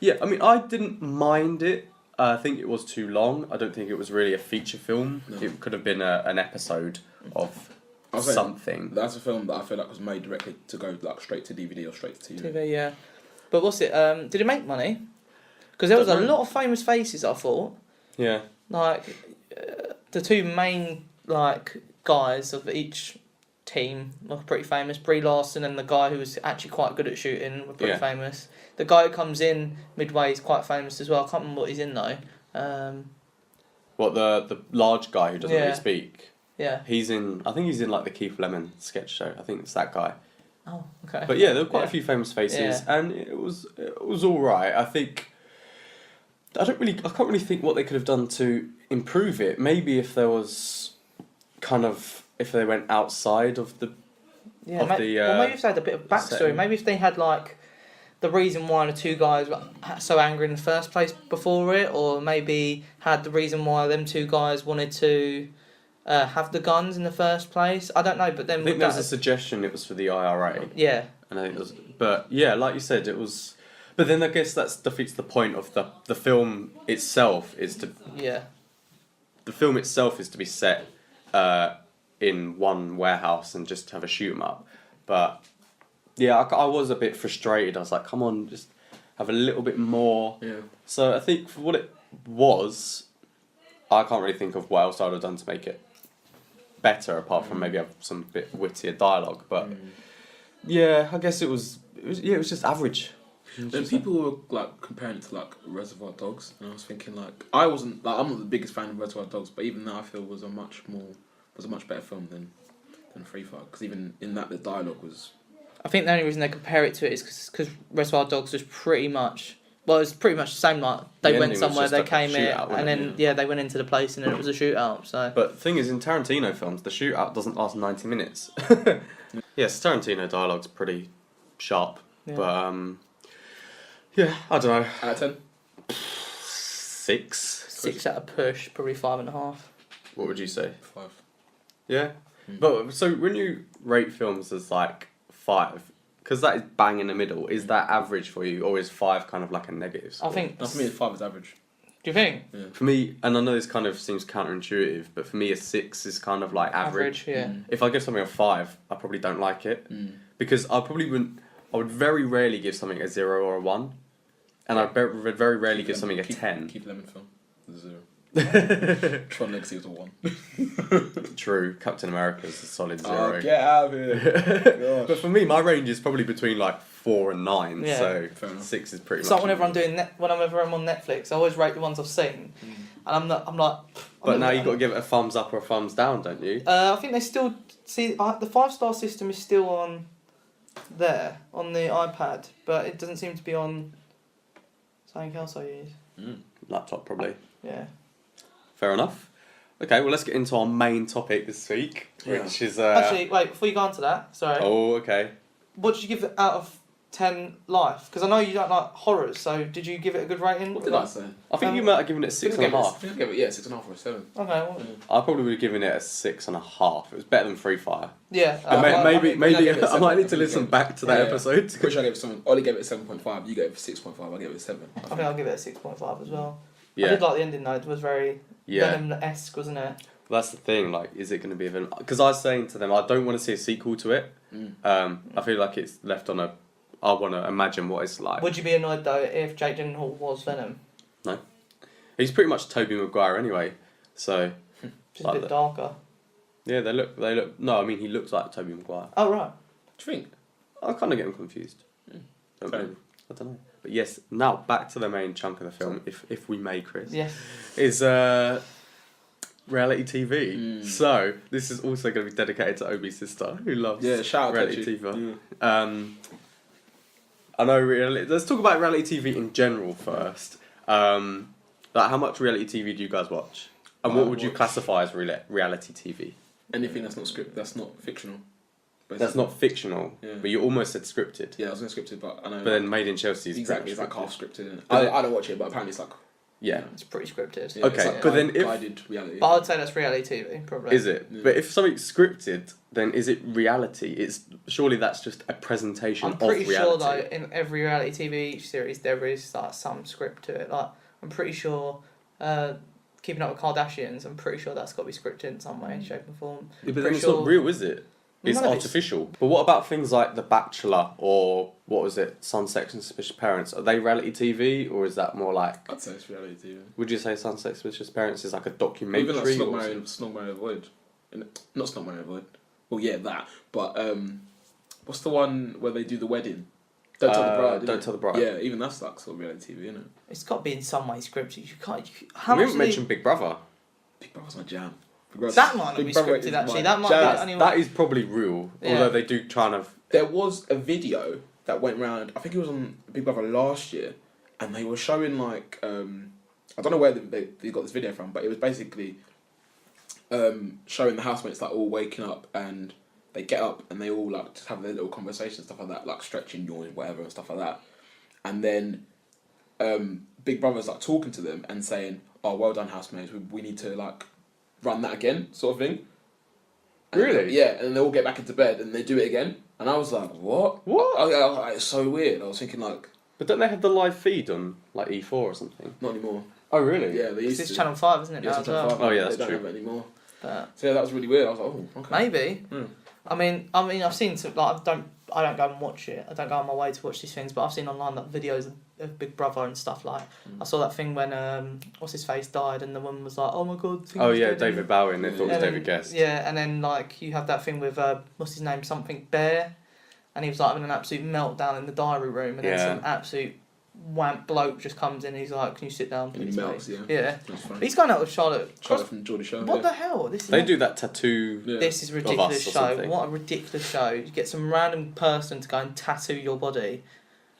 yeah, I mean, I didn't mind it. I think it was too long. I don't think it was really a feature film. No. It could have been an episode of something. That's a film that I feel like was made directly to go like straight to DVD or straight to TV. TV, yeah. But what's it? Did it make money? Because there was a lot of famous faces. I thought. Yeah. Like the two main like guys of each team were pretty famous. Brie Larson and the guy who was actually quite good at shooting were pretty famous. The guy who comes in midway is quite famous as well. I can't remember what he's in though. What the large guy who doesn't really speak? Yeah. He's in. I think he's in like the Keith Lemon sketch show. I think it's that guy. Oh, okay. But yeah, there were quite a few famous faces, and it was all right. I think. I can't really think what they could have done to improve it. Maybe if there was, if they went outside of the. Yeah, maybe if they had a bit of backstory. Setting. Maybe if they had like the reason why the two guys were so angry in the first place before it, or maybe had the reason why them two guys wanted to have the guns in the first place. I don't know, but then I think there was a suggestion it was for the IRA. Yeah. And I think it was, but yeah, like you said, it was. But then I guess that defeats the point of the film itself is to. Yeah. The film itself is to be set in one warehouse and just have a shoot 'em up, but yeah, I was a bit frustrated. I was like, come on, just have a little bit more. Yeah. So I think for what it was, I can't really think of what else I would have done to make it better, apart from maybe have some bit wittier dialogue. But yeah, I guess it was just average. Then people were like comparing it to like Reservoir Dogs, and I was thinking like I'm not the biggest fan of Reservoir Dogs, but even that I feel was a much better film than Free Fire, because even in that the dialogue was. I think the only reason they compare it to it is because Reservoir Dogs was pretty much the same. Like they went somewhere, they came in, and then they went into the place, and then it was a shootout. So. But the thing is, in Tarantino films, the shootout doesn't last 90 minutes. Yes, Tarantino dialogue's pretty sharp, but yeah, I don't know. Out of 10? 6. 6 at a push, probably 5.5. What would you say? 5. Yeah, but so when you rate films as like 5, because that is bang in the middle, is that average for you, or is 5 kind of like a negative score? I think. No, for me, 5 is average. Do you think? Yeah. For me, and I know this kind of seems counterintuitive, but for me a 6 is kind of like average. Yeah. If I give something a 5, I probably don't like it, because I would very rarely give something a 0 or a 1, and I would very rarely give something a 10. Keep Lemon film. 0. Tron Legacy was a 1. True, Captain America's a solid 0. Oh, get out of here. But for me, my range is probably between like 4 and 9, Yeah. so Fair enough. 6 is pretty It's much. like whenever I'm on Netflix, I always rate the ones I've seen, and I'm like. But now you've got to give it a thumbs up or a thumbs down, don't you? I think they still see the 5-star system is still on there on the iPad, but it doesn't seem to be on something else I use. Laptop, probably. Yeah. Fair enough. Okay, well, let's get into our main topic this week, which is... Actually, wait, before you go on to that, sorry. Oh, okay. What did you give it out of 10 life? Because I know you don't like horrors, so did you give it a good rating? What did I say? I think you might have given it a 6.5. I gave it 6.5 or a 7. Okay, well, I probably would have given it a 6.5. It was better than Free Fire. yeah. Maybe I gave it a I might need to 7. listen back to that episode. Pretty sure I gave it something. Ollie gave it a 7.5. You gave it 6.5. I gave it a 7. I think I'll give it a 6.5 as well. Yeah. I did like the ending though, it was very Venom-esque, wasn't it? Well, that's the thing, like, is it going to be a Venom? Because I was saying to them, I don't want to see a sequel to it. I feel like it's left on a... I want to imagine what it's like. Would you be annoyed though if Jake Gyllenhaal was Venom? No. He's pretty much Tobey Maguire anyway, so... Just a bit darker. Yeah, they look... No, I mean, he looks like Tobey Maguire. Oh, right. Do you think? I kind of get them confused. I don't know. But yes, now back to the main chunk of the film, if we may, Chris. Yes. Is reality TV. So this is also going to be dedicated to Obi's sister, who loves shout out reality to TV. I know. Let's talk about reality TV in general first. Like, how much reality TV do you guys watch? And what would you classify as reality TV? Anything that's not scripted, that's not fictional. That's not fictional, but you almost said scripted. Yeah, I was going to scripted, but I know. But then Made in Chelsea is exactly, it's scripted. like half scripted. Isn't it? I don't watch it, but apparently it's like. Yeah. It's pretty scripted. Yeah, Okay, it's like but then if... guided reality. But I'd say that's reality TV, probably. Is it? Yeah. But if something's scripted, then is it reality? Surely that's just a presentation I'm of pretty reality. sure though, in every reality TV series there is like some script to it. Like I'm pretty sure Keeping Up with Kardashians, I'm pretty sure that's got to be scripted in some way, shape or form. Yeah, but then it's not real, is it? It's artificial. But what about things like The Bachelor or what was it, Sunset and Suspicious Parents? Are they reality TV or is that more like? I'd say it's reality TV. Would you say Sunset Suspicious Parents is like a documentary? Even like Snog Marry Avoid. Not Snog Marry Avoid. Well, yeah, that. But what's the one where they do the wedding? Don't Tell the Bride. Don't Tell the Bride. Yeah, even that's like sort of reality TV, isn't it? It's got to be in some way scripted. You can't. We haven't mentioned Big Brother. Big Brother's my jam. That might not be scripted actually. That might be that is probably real, although they do kind of. There was a video that went round. I think it was on Big Brother last year, and they were showing like I don't know where they got this video from, but it was basically showing the housemates like all waking up and they get up and they all like just have their little conversations, stuff like that, like stretching, yawning, whatever, and stuff like that, and then Big Brother's like talking to them and saying, "Oh, well done, housemates. We need to like." Run that again, sort of thing. And really? Yeah, and they all get back into bed and they do it again. And I was like, what? What? It's so weird. I was thinking like... But don't they have the live feed on like E4 or something? Not anymore. Oh, really? Yeah, they used to. It's Channel 5, isn't it, now as well? Oh, yeah, that's true. They don't true. have it anymore. But so yeah, that was really weird. I was like, oh, okay. maybe. I mean, I've seen some, like I don't go and watch it. I don't go on my way to watch these things, but I've seen online like videos of Big Brother and stuff like. I saw that thing when what's his face died, and the woman was like, "Oh my god." Oh yeah, David Bowie, and they thought it was David Guest. Yeah, and then like you have that thing with what's his name, something Bear, and he was like having an absolute meltdown in the diary room, and then some absolute wamp bloke just comes in and he's like, "Can you sit down?" And he melts, yeah. Yeah. But he's going out with Charlotte from Geordie Show. What the hell? They do that tattoo. Yeah. This is a ridiculous show. What a ridiculous show. You get some random person to go and tattoo your body,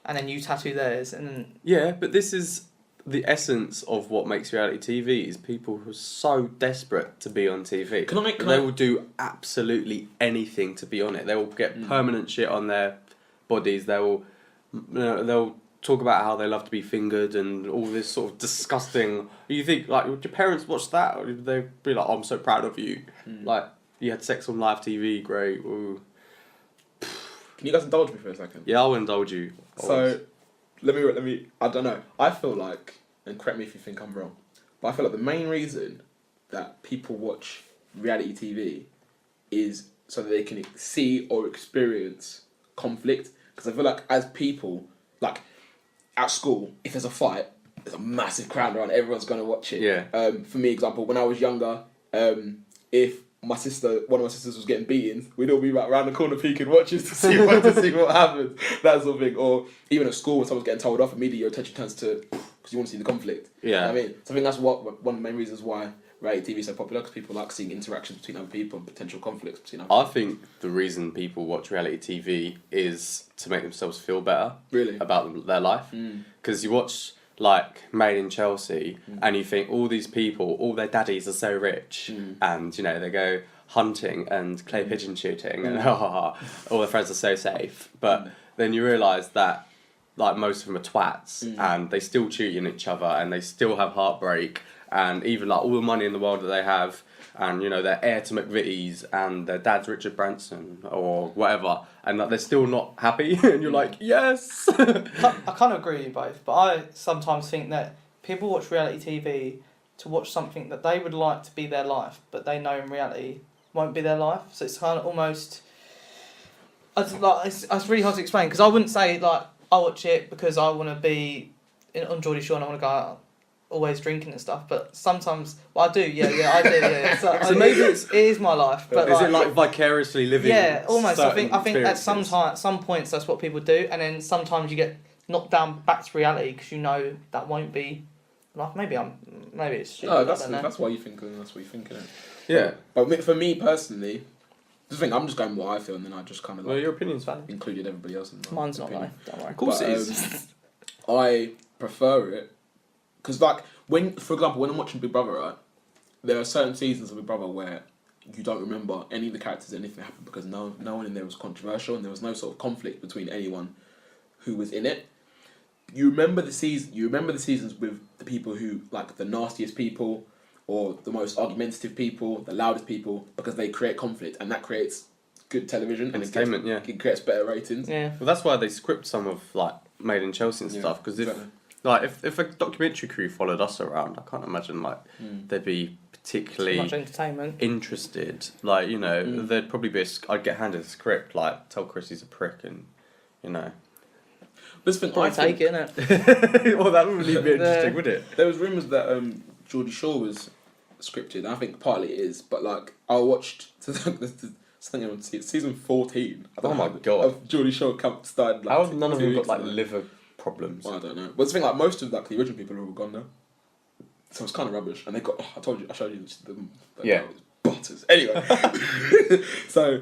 and then you tattoo theirs, and then... Yeah, but this is the essence of what makes reality TV, is people who are so desperate to be on TV. They will do absolutely anything to be on it. They will get permanent shit on their bodies. They'll talk about how they love to be fingered and all this sort of disgusting... You think, like, would your parents watch that? Or would they be like, "Oh, I'm so proud of you. Like, you had sex on live TV, great. Ooh." Can you guys indulge me for a second? Yeah, I'll indulge you. So, let me. I don't know. I feel like, and correct me if you think I'm wrong, but I feel like the main reason that people watch reality TV is so that they can see or experience conflict. Because I feel like as people, like at school, if there's a fight, there's a massive crowd around. Everyone's going to watch it. Yeah. For me, example, when I was younger, if one of my sisters was getting beaten, we'd all be right around the corner peeking watches to see what happens, that sort of thing. Or even at school when someone's getting told off, immediately your attention turns to, because you want to see the conflict. Yeah. I mean, so I think that's one of the main reasons why reality TV is so popular, because people like seeing interactions between other people and potential conflicts between other people. I think the reason people watch reality TV is to make themselves feel better about their life. Because you watch like Made in Chelsea and you think all these people, all their daddies are so rich and, you know, they go hunting and clay pigeon shooting and all their friends are so safe. But then you realise that like most of them are twats and they still cheat on each other and they still have heartbreak and even like all the money in the world that they have, and you know they're heir to McVitie's and their dad's Richard Branson or whatever, and like, they're still not happy and you're like, yes. I kind of agree with you both, but I sometimes think that people watch reality TV to watch something that they would like to be their life, but they know in reality won't be their life. So it's kind of almost... It's really hard to explain, because I wouldn't say like I watch it because I want to be on Geordie Shore and I want to go out always drinking and stuff, but sometimes I do. Yeah. So maybe it is my life, but is it like vicariously living? Yeah, almost. I think at some points that's what people do, and then sometimes you get knocked down back to reality because you know that won't be like maybe it's stupid. No, that's why you think that's what you're thinking. Yeah, but for me personally, I'm just going what I feel, and then I just kind of your opinion's valid. Included everybody else. Mine's not valid. Don't worry. Of course it is. I prefer it. Because, like, for example, when I'm watching Big Brother, right, there are certain seasons of Big Brother where you don't remember any of the characters, anything happened, because no one in there was controversial and there was no sort of conflict between anyone who was in it. You remember the seasons with the people who, like, the nastiest people or the most argumentative people, the loudest people, because they create conflict, and that creates good television. Entertainment, It creates better ratings. Yeah. Well, that's why they script some of, like, Made in Chelsea and stuff, because if Like, if a documentary crew followed us around, I can't imagine, like, they'd be particularly Too much entertainment. interested. Like, you know, there'd probably be I'd get handed a script, like, tell Chris he's a prick and, you know. But I Probably take think it, innit? Well, that wouldn't really be interesting, would it? there was rumours that Geordie Shore was scripted, and I think partly it is, but, like, I watched something on season 14. Oh my God. Of Geordie Shore started, like, How have none of them got, like, ago. liver problems? Well, I don't know. But the thing, like, most of, like, the original people are all gone now. So it's kind of rubbish. And they got, I showed you them. Yeah. Butters. Anyway. So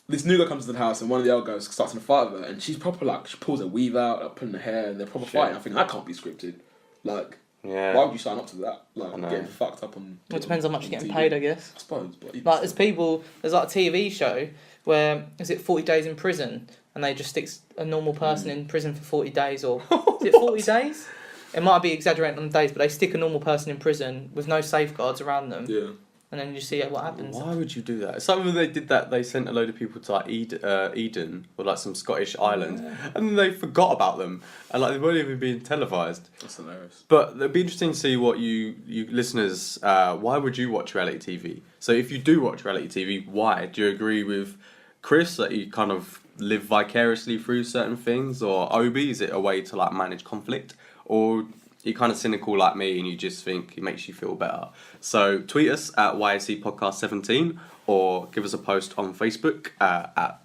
this new guy comes to the house and one of the old guys starts in a fight with her and she's proper, like, she pulls her weave out, like, pulling her hair, and they're proper fighting. I think that can't be scripted. Like, Yeah. why would you sign up to that? Like, I know. getting fucked up on. It depends how much you're getting TV. paid, I guess. I suppose. But Like, there's like a TV show where, is it 40 Days in Prison? And they just stick a normal person in prison for 40 days, or is it 40 days? It might be exaggerating on the days, but they stick a normal person in prison with no safeguards around them. Yeah. And then you see what happens. Why would you do that? It's like when they did that, they sent a load of people to, like, Eden, or, like, some Scottish island, and then they forgot about them, and, like, they weren't even being televised. That's hilarious. But it'd be interesting to see what you listeners, why would you watch reality TV? So if you do watch reality TV, why? Do you agree with Chris that you kind of live vicariously through certain things, or Obi, is it a way to, like, manage conflict? Or you're kind of cynical like me and you just think it makes you feel better? So tweet us at YSC Podcast 17 or give us a post on Facebook at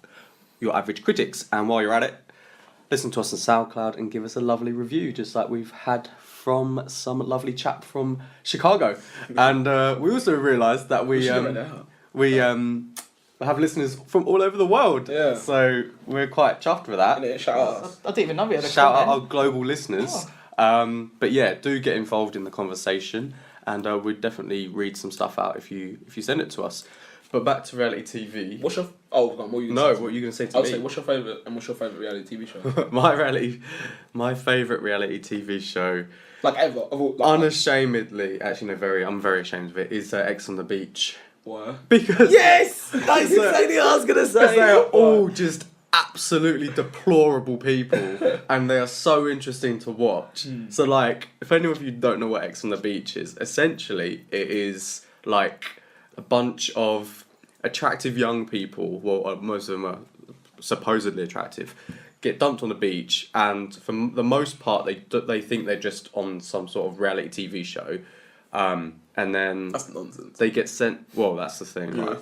Your Average Critics. And while you're at it, listen to us on SoundCloud and give us a lovely review, just like we've had from some lovely chap from Chicago. And we also realised that we have listeners from all over the world. Yeah. So we're quite chuffed with that. Yeah, shout out. I didn't even know we had a Shout out comment. our global listeners. But yeah, do get involved in the conversation, and we'd definitely read some stuff out if you send it to us. But back to reality TV. What's your... Oh, what were you No, gonna say? what are you going to say to I'll me? say, what's your favourite reality TV show? my favourite reality TV show, Like, ever? Of all, like, unashamedly, actually no, I'm very ashamed of it, is X on the Beach. Why? Because Yes! That's exactly what I was going to because say. they are all just absolutely deplorable people, and they are so interesting to watch. So, like, if any of you don't know what X on the Beach is, essentially it is like a bunch of attractive young people, well, most of them are supposedly attractive, get dumped on the beach, and for the most part they think they're just on some sort of reality TV show, and then That's nonsense. they get sent. Well, that's the thing. Yeah. Like,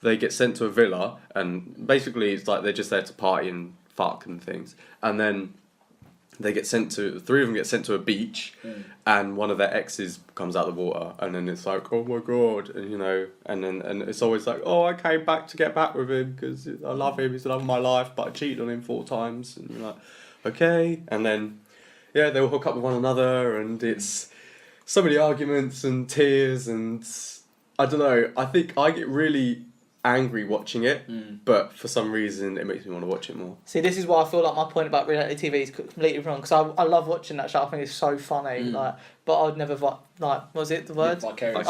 they get sent to a villa, and basically it's like they're just there to party and fuck and things. And then three of them get sent to a beach, and one of their exes comes out of the water, and then it's like, oh my god, and you know, and it's always like, oh, I came back to get back with him because I love him, he's the love of my life, but I cheated on him 4 times, and you're like, okay, and then yeah, they will hook up with one another, and it's so many arguments and tears, and I don't know, I think I get really angry watching it, but for some reason it makes me want to watch it more. See, this is why I feel like my point about reality TV is completely wrong, because I love watching that show. I think it's so funny, like, but I'd never was it the word? Vicarious.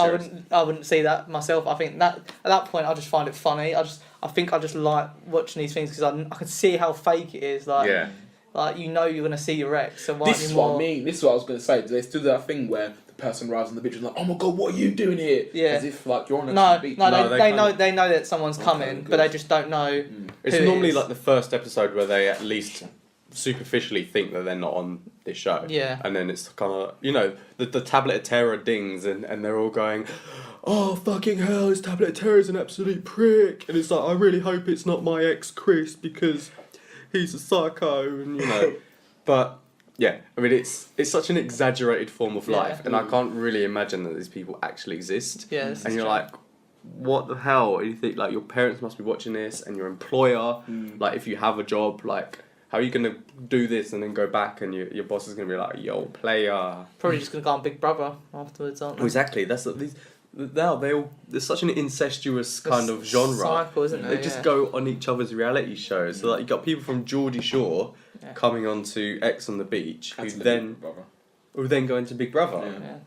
I wouldn't see that myself. I think that at that point I just find it funny. I think I just like watching these things because I can see how fake it is. Like, Yeah. like, you know you're gonna see your ex. So why This is what I mean. This is what I was going to say. They still do that thing where the person arrives on the beach and is like, oh my god, what are you doing here? Yeah. As if, like, you're on a No, beach. no, they they know that someone's coming, good. but they just don't know. It's who it normally is. like the first episode where they at least superficially think that they're not on this show. Yeah. And then it's kind of, you know, the Tablet of Terror dings, and they're all going, oh, fucking hell, this Tablet of Terror is an absolute prick. And it's like, I really hope it's not my ex Chris because he's a psycho, and you know. But yeah, I mean, it's such an exaggerated form of life, and I can't really imagine that these people actually exist. Yeah, this And is you're true. like, what the hell? And you think, like, your parents must be watching this, and your employer, like, if you have a job, like, how are you going to do this and then go back and your boss is going to be like, yo, player. Probably just gonna go on Big Brother afterwards, aren't they? Exactly. That's these. Now there's such an incestuous kind of genre. Cycle, isn't They there? just go on each other's reality shows. So like you got people from Geordie Shore coming on to X on the Beach, who then go into Big Brother. Yeah.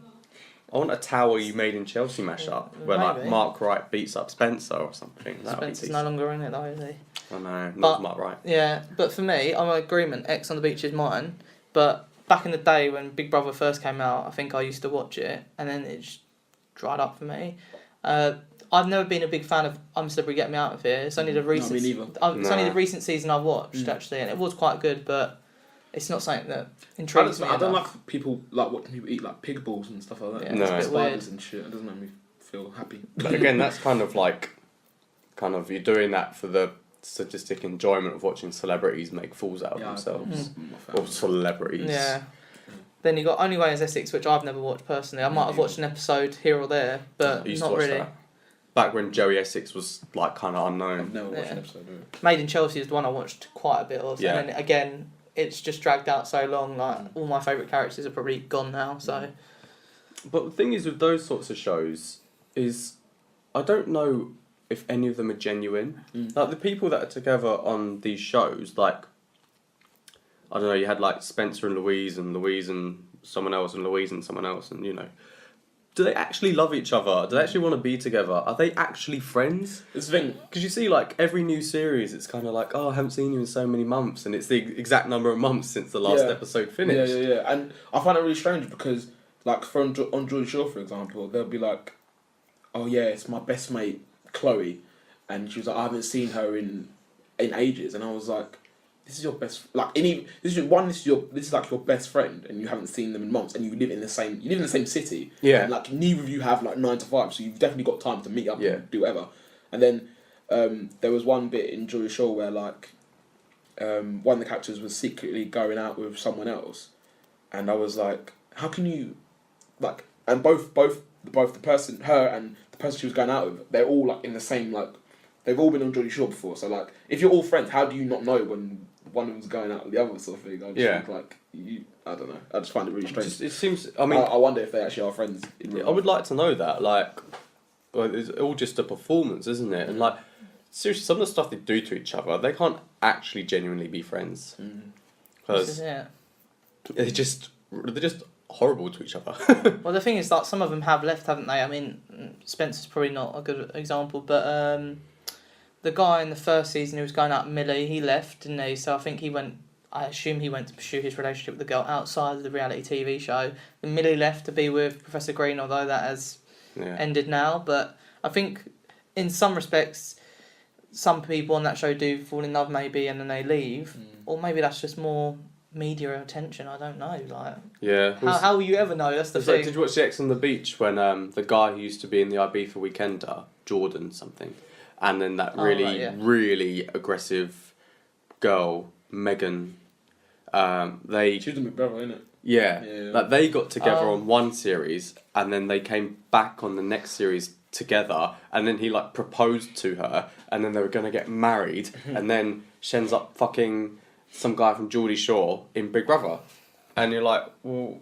I want a Tower You Made in Chelsea mashup where like Maybe. Mark Wright beats up Spencer or something. That'd be Spencer's decent. no longer in it though, is he? I know, But- not Mark Wright. Yeah, but for me, I'm in agreement. X on the Beach is mine, but back in the day when Big Brother first came out, I think I used to watch it, and then it just dried up for me. I've never been a big fan of I'm Celebrity Get Me Out of Here. It's only the recent. Me neither. It's only the recent season I watched actually, and it was quite good, but it's not something that intrigues me. I don't like people like watching people eat like pig balls and stuff like that. Yeah, no, it's a bit spiders weird. and shit. It doesn't make me feel happy. But again, that's kind of you're doing that for the sadistic enjoyment of watching celebrities make fools out of themselves, or celebrities. Yeah. Then you got Only Way is Essex, which I've never watched personally. I might have watched an episode here or there, but I used to not watch really. that. Back when Joey Essex was like kind of unknown. I've never watched an episode of it. Made in Chelsea is the one I watched quite a bit of, Yeah. and then again, it's just dragged out so long. Like all my favourite characters are probably gone now. So, But the thing is with those sorts of shows is I don't know if any of them are genuine. Like the people that are together on these shows, like I don't know, you had like Spencer and Louise and someone else and Louise and someone else, and you know, do they actually love each other? Do they actually want to be together? Are they actually friends? It's the thing, Because you see, like every new series, it's kind of like, oh, I haven't seen you in so many months, and it's the exact number of months since the last episode finished. Yeah. And I find it really strange because, like, on Geordie Shore, for example, they'll be like, "Oh yeah, it's my best mate Chloe," and she was like, "I haven't seen her in ages," and I was like, "This is your best this is like your best friend, and you haven't seen them in months, and you live in the same city, Yeah. and like neither of you have like 9 to 5, so you've definitely got time to meet up Yeah. and do whatever." And then there was one bit in Geordie Shore where like one of the characters was secretly going out with someone else, and I was like, how can you like? And both the person, her and the person she was going out with, they're all like in the same like. They've all been on Geordie Shore before, so like, if you're all friends, how do you not know when one of them's going out with the other sort of thing? I just think like I don't know. I just find it really strange. It seems. I mean, I wonder if they actually are friends. In real I would life. like to know that. Like, well, it's all just a performance, isn't it? And like, seriously, some of the stuff they do to each other, they can't actually genuinely be friends this because is it. they're just horrible to each other. Well, the thing is that some of them have left, haven't they? I mean, Spencer's probably not a good example, but the guy in the first season who was going out with Millie, he left, didn't he? So I assume he went to pursue his relationship with the girl outside of the reality TV show. And Millie left to be with Professor Green, although that has ended now. But I think in some respects, some people on that show do fall in love maybe and then they leave. Or maybe that's just more media attention, I don't know. Like, Yeah. how will you ever know? That's the It's thing. like, did you watch the X on the Beach when the guy who used to be in the Ibiza Weekender, Jordan something, and then that really aggressive girl, Megan, they... She was a big brother, isn't it? Yeah, Yeah. like they got together on one series, and then they came back on the next series together, and then he like proposed to her, and then they were gonna get married, and then she ends up fucking some guy from Geordie Shore in Big Brother, and you're like, well,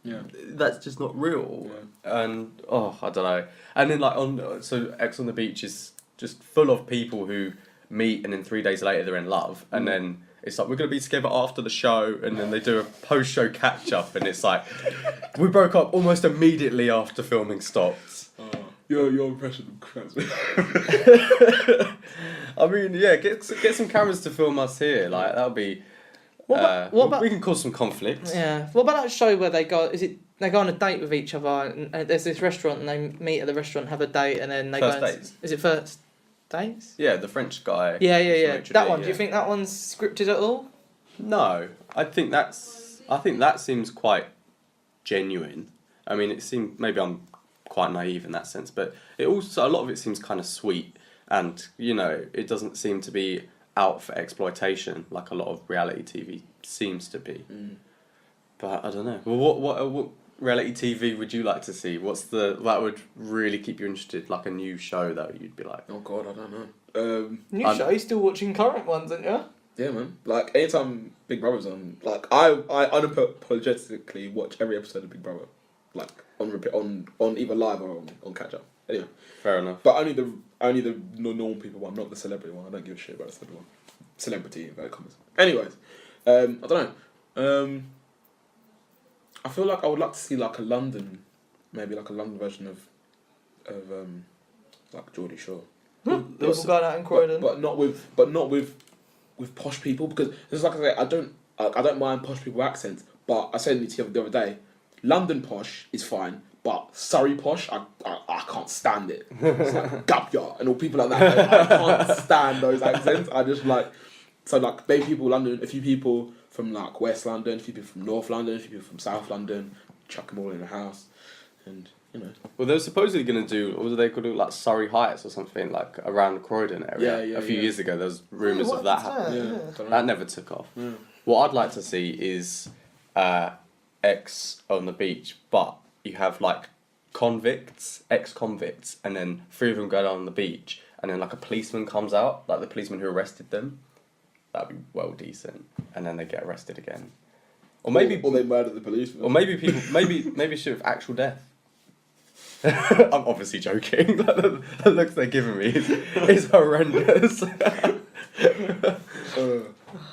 Yeah. that's just not real, and I don't know, and then so X on the Beach is just full of people who meet, and then 3 days later they're in love, and then it's like, we're going to be together after the show, and then they do a post-show catch-up, and it's like, we broke up almost immediately after filming stopped. Your impression of crap. I mean, yeah, get some cameras to film us here, like, that'll be... What about we can cause some conflict. Yeah. What about that show where they go on a date with each other, and there's this restaurant, and they meet at the restaurant, have a date, and then they First go... dates. Is it first dates? Yeah, the French guy. Yeah. From That one. HD, Do you think that one's scripted at all? No, I think that seems quite genuine. I mean, it seems, maybe I'm quite naive in that sense, but it also, a lot of it seems kind of sweet, and you know, it doesn't seem to be out for exploitation like a lot of reality TV seems to be. But I don't know. Well, what reality TV would you like to see? That would really keep you interested? Like a new show that you'd be like, Oh God, I don't know. New show? You're still watching current ones, aren't you? Yeah, man. Like anytime Big Brother's on, like I unapologetically watch every episode of Big Brother, like on repeat, on either live or on catch up. Anyway, fair enough. but only the normal people one, not the celebrity one. I don't give a shit about the celebrity one. Celebrity inverted commas. Anyways, I don't know. I feel like I would like to see like a London version of like Geordie Shore. People going out in Croydon. But not with posh people, because just like I say, I don't I don't mind posh people accents, but I said to you the other day, London posh is fine, but Surrey posh, I can't stand it. It's like Gapya and all people like that. I can't stand those accents. I just like, so like maybe people London, a few people from like West London, a few people from North London, a few people from South London, chuck them all in the house, and you know. Well, they were supposedly going to do, what was they going to do, like Surrey Heights or something, like around the Croydon area. A few years ago, there was rumours of that happening. That never took off. Yeah. What I'd like to see is X on the beach, but you have like convicts, ex-convicts, and then 3 of them go down on the beach, and then like a policeman comes out, like the policeman who arrested them. That'd be well decent, and then they get arrested again. Or maybe, or they murder the policeman. Or maybe people, maybe shoot with actual death. I'm obviously joking. The looks they're giving me is horrendous.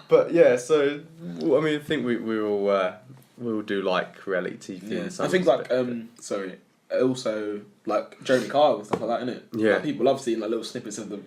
But yeah, so I mean, I think we will do like reality TV. Yeah. In some I think like respect, also like Jeremy Kyle and stuff like that, innit? Yeah. Like, people love seeing like little snippets of the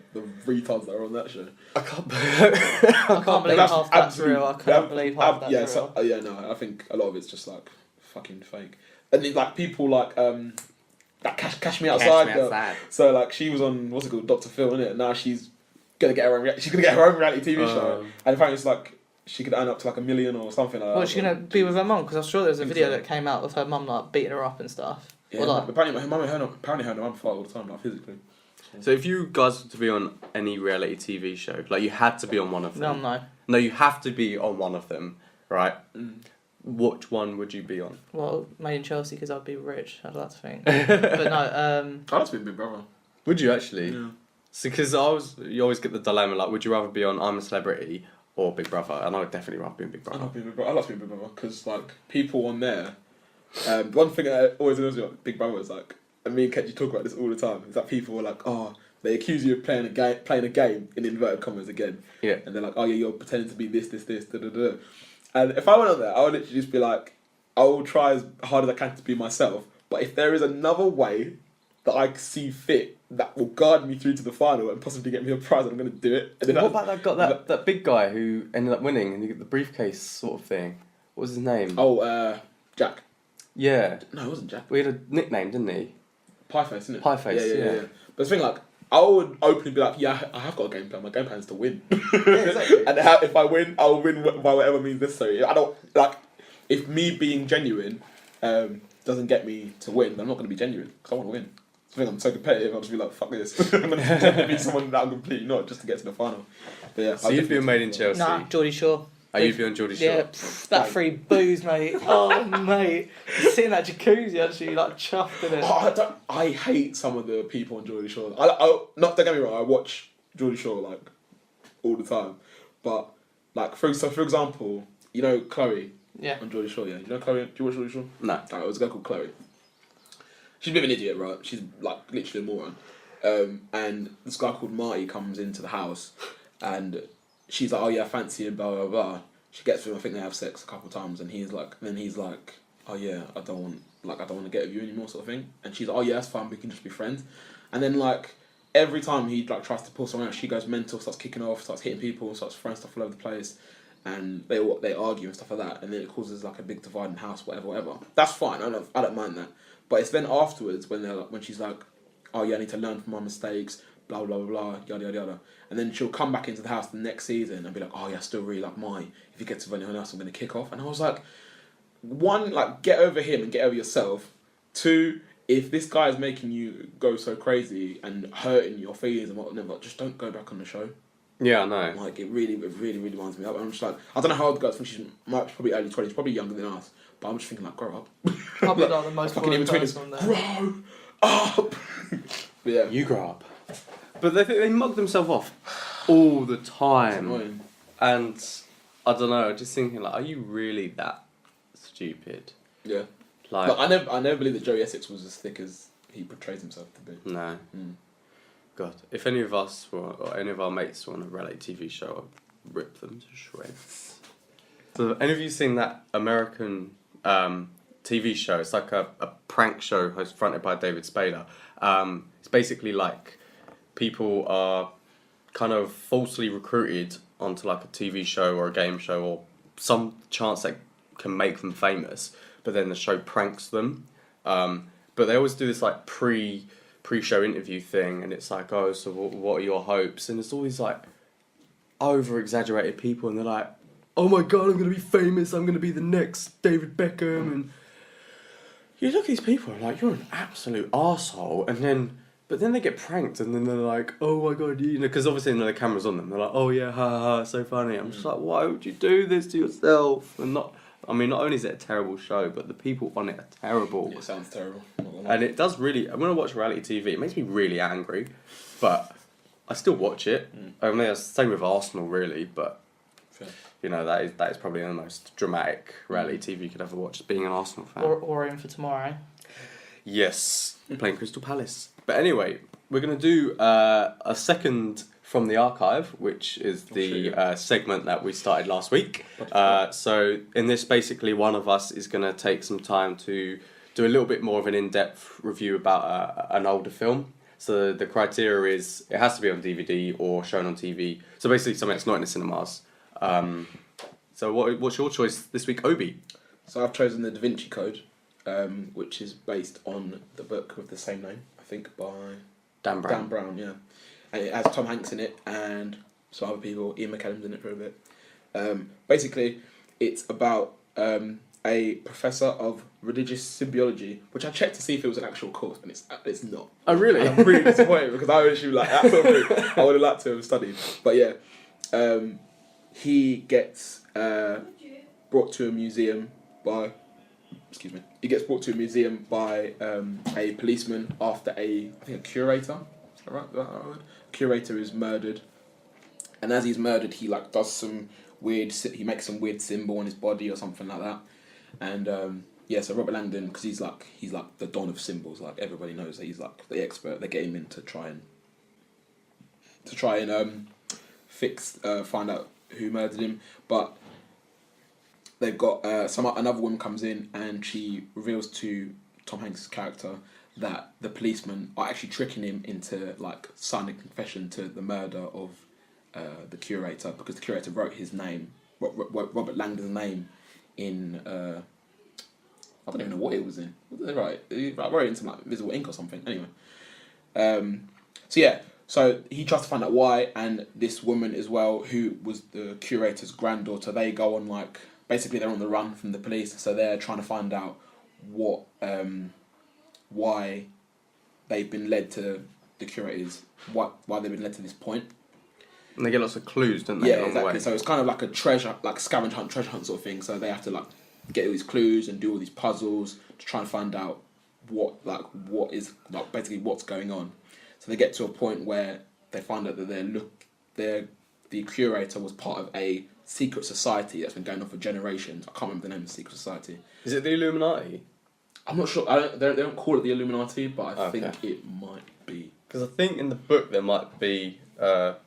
retards that are on that show. I can't. I can't believe That's half that's absolute- real. I can't believe half that's yeah, real. so, yeah, no, I think a lot of it's just like fucking fake. And then like people like that Cash Me Outside girl. So like she was on what's it called, Dr. Phil, innit? And now she's gonna get her own reality TV show, and apparently it's like she could earn up to like $1 million or something like that. What's she gonna be with her mum? Because I'm sure there was a Think video so. that came out of her mum like beating her up and stuff. Yeah, Or, like, apparently her mum fight all the time, like physically. So if you guys were to be on any reality TV show, like you had to be on one of them. no. No, you have to be on one of them, right? Which one would you be on? Well, made in Chelsea because I'd be rich. I'd like to think. But no. I'd like to be Big Brother. Would you actually? Yeah. So, because you always get the dilemma, like, would you rather be on I'm a Celebrity or Big Brother? And I would definitely rather be on Big Brother. I'd like to be Big Brother because like people on there. One thing I always annoys me about Big Brother is like, and me and Kenji talk about this all the time. Is that people are like, oh, they accuse you of playing a game in inverted commas again. Yeah. And they're like, oh yeah, you're pretending to be this, da da da. And if I went on there, I would literally just be like, I will try as hard as I can to be myself. But if there is another way that I see fit that will guide me through to the final and possibly get me a prize, I'm going to do it. And then What about that big guy who ended up winning and you get the briefcase sort of thing? What was his name? Oh, Jack. Yeah. No, it wasn't Jack. We had a nickname, didn't he? Pieface, isn't it? Pieface, yeah. But the thing, like, I would openly be like, yeah, I have got a game plan. My game plan is to win. Exactly. And if I win, I'll win by whatever means necessary. I don't, like, if me being genuine doesn't get me to win, then I'm not going to be genuine because I want to win. So I think I'm so competitive, I'll just be like, fuck this. I'm going to be someone that I'm completely not just to get to the final. But yeah, So you'd be made in Chelsea. Nah, Geordie Shaw. Are you feeling Geordie Shaw? Yeah, that free booze, mate. Oh, mate. Sit in that jacuzzi, actually, like, chuffed in it. Oh, I hate some of the people on Geordie Shore. Don't get me wrong, I watch Geordie Shore, like, all the time. But, like, for example, you know Chloe Yeah. on Geordie Shore, yeah? You know Chloe? Do you watch Geordie Shore? No. It was a girl called Chloe. She's a bit of an idiot, right? She's, like, literally a moron. And this guy called Marty comes into the house and she's like, oh yeah, fancy and blah, blah, blah. She gets with him, I think they have sex a couple of times, and he's like, oh yeah, I don't want to get with you anymore, sort of thing. And she's like, oh yeah, that's fine, we can just be friends. And then like, every time he like tries to pull someone out, she goes mental, starts kicking off, starts hitting people, starts throwing stuff all over the place. And they argue and stuff like that, and then it causes like a big divide in the house, whatever. That's fine, I don't mind that. But it's then afterwards when she's like, oh yeah, I need to learn from my mistakes, blah blah blah blah, yada yada yada. And then she'll come back into the house the next season and be like, oh yeah, I still really like Mai. If he gets with anyone else, I'm going to kick off. And I was like, one, like, get over him and get over yourself. Two, if this guy is making you go so crazy and hurting your feelings and whatever, just don't go back on the show. Yeah, I know. Like, it really winds me up. I'm just like, I don't know how old the girl is, she's probably early 20s, probably younger than us. But I'm just thinking, like, grow up. Probably like the most fucking in boring between person us. on there. Grow up! But yeah. You grow up. But they mug themselves off all the It's time. annoying. And I don't know, just thinking like, are you really that stupid? Yeah. Like, But I never believed that Joey Essex was as thick as he portrays himself to be. no. Mm. God, if any of us or any of our mates were on a reality TV show, I'd rip them to shreds. So, have any of you seen that American TV show? It's like a prank show fronted by David Spader. It's basically like people are kind of falsely recruited onto like a TV show or a game show or some chance that can make them famous, but then the show pranks them. But they always do this like pre-show interview thing, and it's like, oh, so what are your hopes? And it's always like over-exaggerated people, and they're like, oh my god, I'm gonna be famous, I'm gonna be the next David Beckham, and you look at these people and like, you're an absolute arsehole, but then they get pranked, and then they're like, oh my god, you know, because obviously the camera's on them, they're like, oh yeah, ha ha, so funny. I'm just like, why would you do this to yourself? And not only is it a terrible show, but the people on it are terrible. It sounds terrible. And it does really, when I watch reality TV, it makes me really angry, but I still watch it. I mean, it's the same with Arsenal, really, but Fair. you know, that is probably the most dramatic reality TV you could ever watch, being an Arsenal fan. Or in for tomorrow. Yes, playing Crystal Palace. But anyway, we're going to do a second from the archive, which is the segment that we started last week. So in this, basically, one of us is going to take some time to do a little bit more of an in-depth review about an older film. So the criteria is it has to be on DVD or shown on TV. So basically something that's not in the cinemas. So what's your choice this week, Obi? So I've chosen the Davinci Code, which is based on the book with the same name, I think, by Dan Brown. Dan Brown, yeah. And it has Tom Hanks in it and some other people. Ian McKellen's in it for a bit. Basically, it's about a professor of religious symbiology, which I checked to see if it was an actual course, and it's not. Oh, really? And I'm really disappointed because I would like that sort of thing. I would have liked to have studied. But yeah, he gets brought to a museum by... Excuse me. He gets brought to a museum by a policeman after I think a curator. Is that right? Is that the right word? Curator is murdered, and as he's murdered, he like does some weird. He makes some weird symbol on his body or something like that, and yeah. So Robert Langdon, because he's like the don of symbols. Like everybody knows that he's like the expert. They get him in to try and find out who murdered him, but they've got another woman comes in and she reveals to Tom Hanks' character that the policemen are actually tricking him into like signing a confession to the murder of the curator, because the curator wrote his name, Robert Langdon's name, in I don't even know what it was in. What did they write? He wrote it into like invisible ink or something. Anyway, so he tries to find out why, and this woman as well, who was the curator's granddaughter, they go on like, basically they're on the run from the police, so they're trying to find out what why they've been led to the curators, why they've been led to this point. And they get lots of clues, don't they? Yeah, exactly. So it's kind of like a treasure hunt sort of thing. So they have to like get all these clues and do all these puzzles to try and find out what is like basically what's going on. So they get to a point where they find out that the curator was part of a secret society that's been going on for generations. I can't remember the name of the secret society. Is it the Illuminati? I'm not sure. They don't call it the Illuminati, but I think it might be. Because I think in the book there might be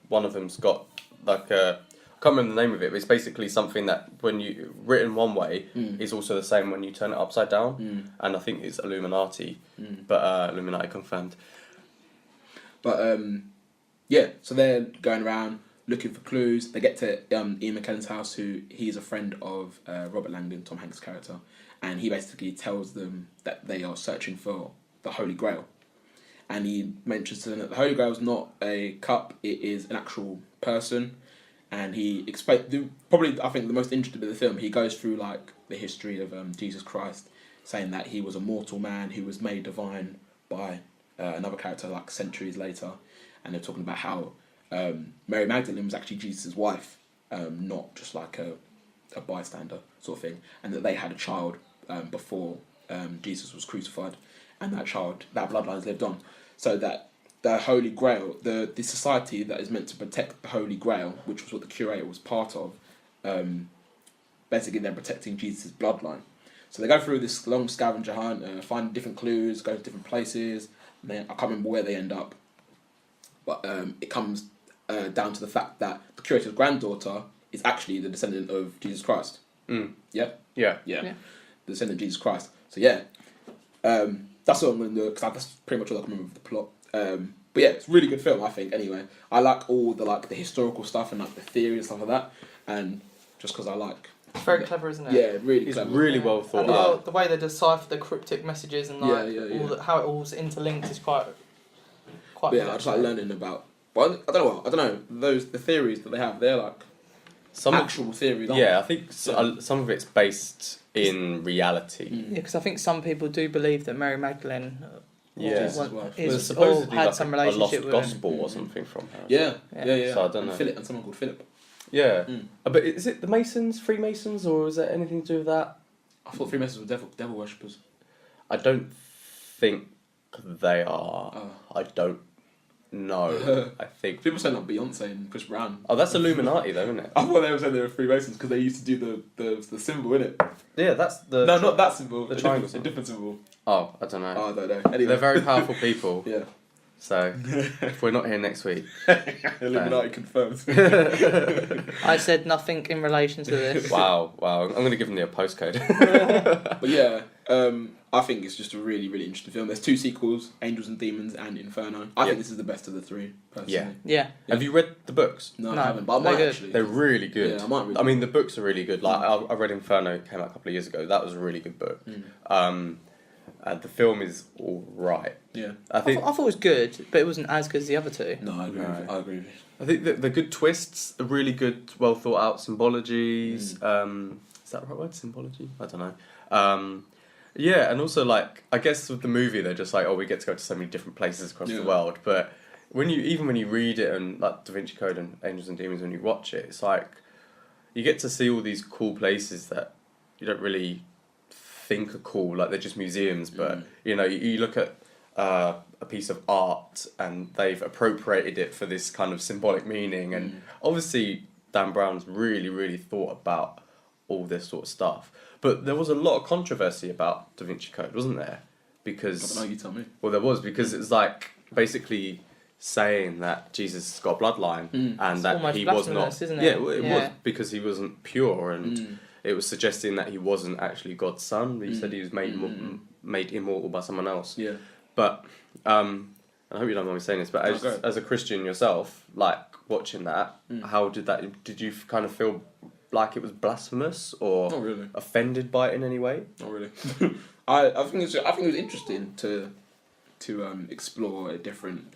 one of them's got like I can't remember the name of it, but it's basically something that when you written one way is also the same when you turn it upside down, and I think it's Illuminati, but Illuminati confirmed. But yeah, so they're going around looking for clues. They get to Ian McKellen's house, who he's a friend of Robert Langdon, Tom Hanks' character, and he basically tells them that they are searching for the Holy Grail. And he mentions to them that the Holy Grail is not a cup, it is an actual person. And he explains, probably I think the most interesting bit of the film, he goes through like the history of Jesus Christ, saying that he was a mortal man who was made divine by another character like centuries later. And they're talking about how Mary Magdalene was actually Jesus' wife, not just like a bystander sort of thing, and that they had a child before Jesus was crucified, and that bloodline's lived on, so that the Holy Grail, the society that is meant to protect the Holy Grail, which was what the curator was part of, basically they're protecting Jesus' bloodline. So they go through this long scavenger hunt, find different clues, go to different places. And then I can't remember where they end up, but it comes down to the fact that the curator's granddaughter is actually the descendant of Jesus Christ. Yeah? Yeah. The descendant of Jesus Christ. So yeah, that's what I'm going to do, because that's pretty much all I can remember of the plot. But yeah, it's a really good film, I think, anyway. I like all the historical stuff and like the theory and stuff like that, and just because I like Very clever, isn't it? Yeah, really It's clever. really well thought And out. the way they decipher the cryptic messages and like Yeah. how it all's interlinked is quite. But yeah, I just like learning about. But I don't know. The theories that they have, they're like actual theories. Yeah, I think some of it's based in reality. Yeah, because I think some people do believe that Mary Magdalene. Yeah. Is supposedly had like some a lost relationship with gospel or something from her. Yeah. So I don't know. Philip and someone called Philip. Yeah. But is it the Masons, Freemasons, or is there anything to do with that? I thought Freemasons were devil worshippers. I don't think they are. I don't know. I think. People saying like Beyonce and Chris Brown. Oh, that's Illuminati though, isn't it? I thought they were saying they were Freemasons because they used to do the symbol, innit? Yeah, that's the. No, not that symbol. The a triangle different, a different symbol. Oh, I don't know. Oh, I don't know. Anyway. They're very powerful people. Yeah. So, if we're not here next week, Illuminati confirmed. I said nothing in relation to this. wow, I'm going to give them the postcode. But yeah, I think it's just a really, really interesting film. There's 2 sequels, Angels and Demons and Inferno. I think this is the best of the 3, personally. Yeah. Have you read the books? No, I haven't, but I might they're good. actually. They're really good. Yeah, I might read I mean, the books are really good. Like, I read Inferno, it came out a couple of years ago. That was a really good book. The film is all right. Yeah. I thought it was good, but it wasn't as good as the other 2. No, I agree with you. I agree with you. I think the good twists, the really good, well thought out symbologies. Is that the right word? Symbology? I don't know. Yeah, and also like I guess with the movie they're just like, oh, we get to go to so many different places across the world. But when you read it and like Davinci Code and Angels and Demons, when you watch it, it's like you get to see all these cool places that you don't really think are cool. Like they're just museums, but you know you look at a piece of art and they've appropriated it for this kind of symbolic meaning, and obviously Dan Brown's really thought about all this sort of stuff. But there was a lot of controversy about Davinci Code, wasn't there? Because I don't know, you tell me. Well, there was, because it was like basically saying that Jesus got a bloodline and It's that almost he was not. blasphemous, isn't it? Yeah, it was because he wasn't pure, and it was suggesting that he wasn't actually God's son. He said he was made immortal by someone else. Yeah. But and I hope you don't mind me saying this, but as a Christian yourself, like watching that, how did you kind of feel like it was blasphemous or Not really. offended by it in any way? Not really. I think it was interesting to explore a different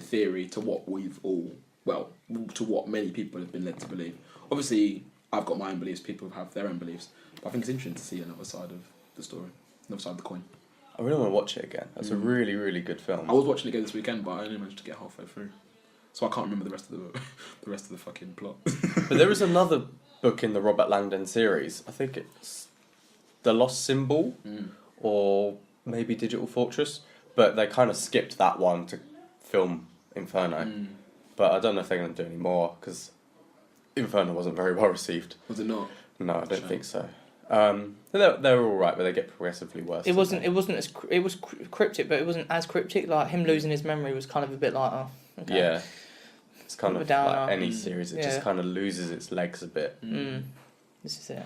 theory to what to what many people have been led to believe. Obviously, I've got my own beliefs. People have their own beliefs. But I think it's interesting to see another side of the story, another side of the coin. I really want to watch it again. That's a really good film. I was watching it again this weekend, but I only managed to get halfway through, so I can't remember the rest of the fucking plot. But there is another book in the Robert Langdon series. I think it's The Lost Symbol or maybe Digital Fortress, but they kind of skipped that one to film Inferno. But I don't know if they're going to do any more because Inferno wasn't very well received. Was it not? No, I don't think so. They're all right, but they get progressively worse. It was cryptic, but it wasn't as cryptic. Like him losing his memory was kind of a bit like, oh, okay. Yeah. It's kind of like any Mm. series, it just kind of loses its legs a bit. This is it.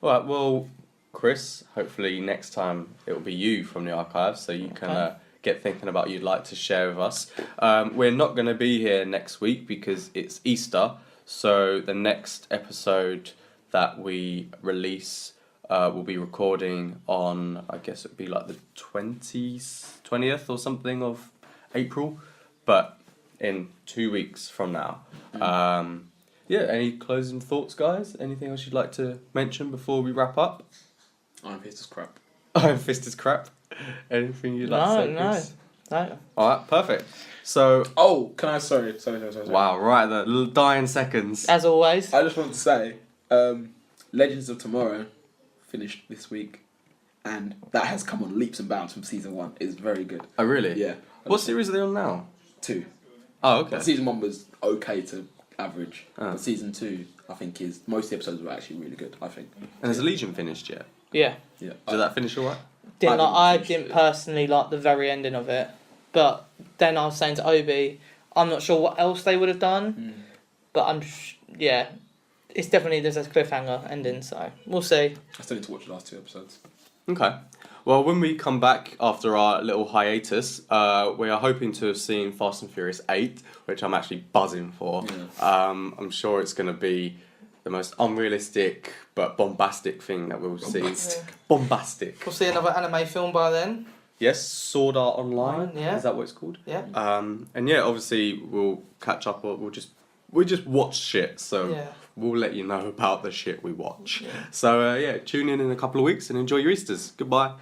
Alright, well, Chris, hopefully next time it will be you from the archives, so you can get thinking about what you'd like to share with us. We're not going to be here next week because it's Easter, so the next episode that we release we'll be recording on, I guess it would be like the 20th or something of April, but in 2 weeks from now. Any closing thoughts, guys? Anything else you'd like to mention before we wrap up? Iron Fist is crap. Iron Fist is crap. Anything you'd like to say, Chris? No. Alright, perfect. So... Oh, can I... Sorry. Wow, right, the little dying seconds. As always. I just wanted to say, Legends of Tomorrow finished this week, and that has come on leaps and bounds from season 1. It's very good. Oh, really? Yeah. What series are they on now? 2. Oh, okay. Season 1 was okay to average, but season 2, I think, most of the episodes were actually really good, I think. And has Legion finished yet? Yeah. Yeah. Did that finish alright? I didn't personally like the very ending of it, but then I was saying to Obi, I'm not sure what else they would have done, but it's definitely, there's a cliffhanger ending, so we'll see. I still need to watch the last 2 episodes. Okay. Well, when we come back after our little hiatus, we are hoping to have seen Fast and Furious 8, which I'm actually buzzing for. Yeah. I'm sure it's going to be the most unrealistic but bombastic thing that we'll see. Bombastic. Bombastic. We'll see another anime film by then. Yes, Sword Art Online. Yeah. Is that what it's called? Yeah. And yeah, obviously we'll catch up, or we just watch shit, so Yeah. we'll let you know about the shit we watch. Yeah. So yeah, tune in a couple of weeks and enjoy your Easters. Goodbye.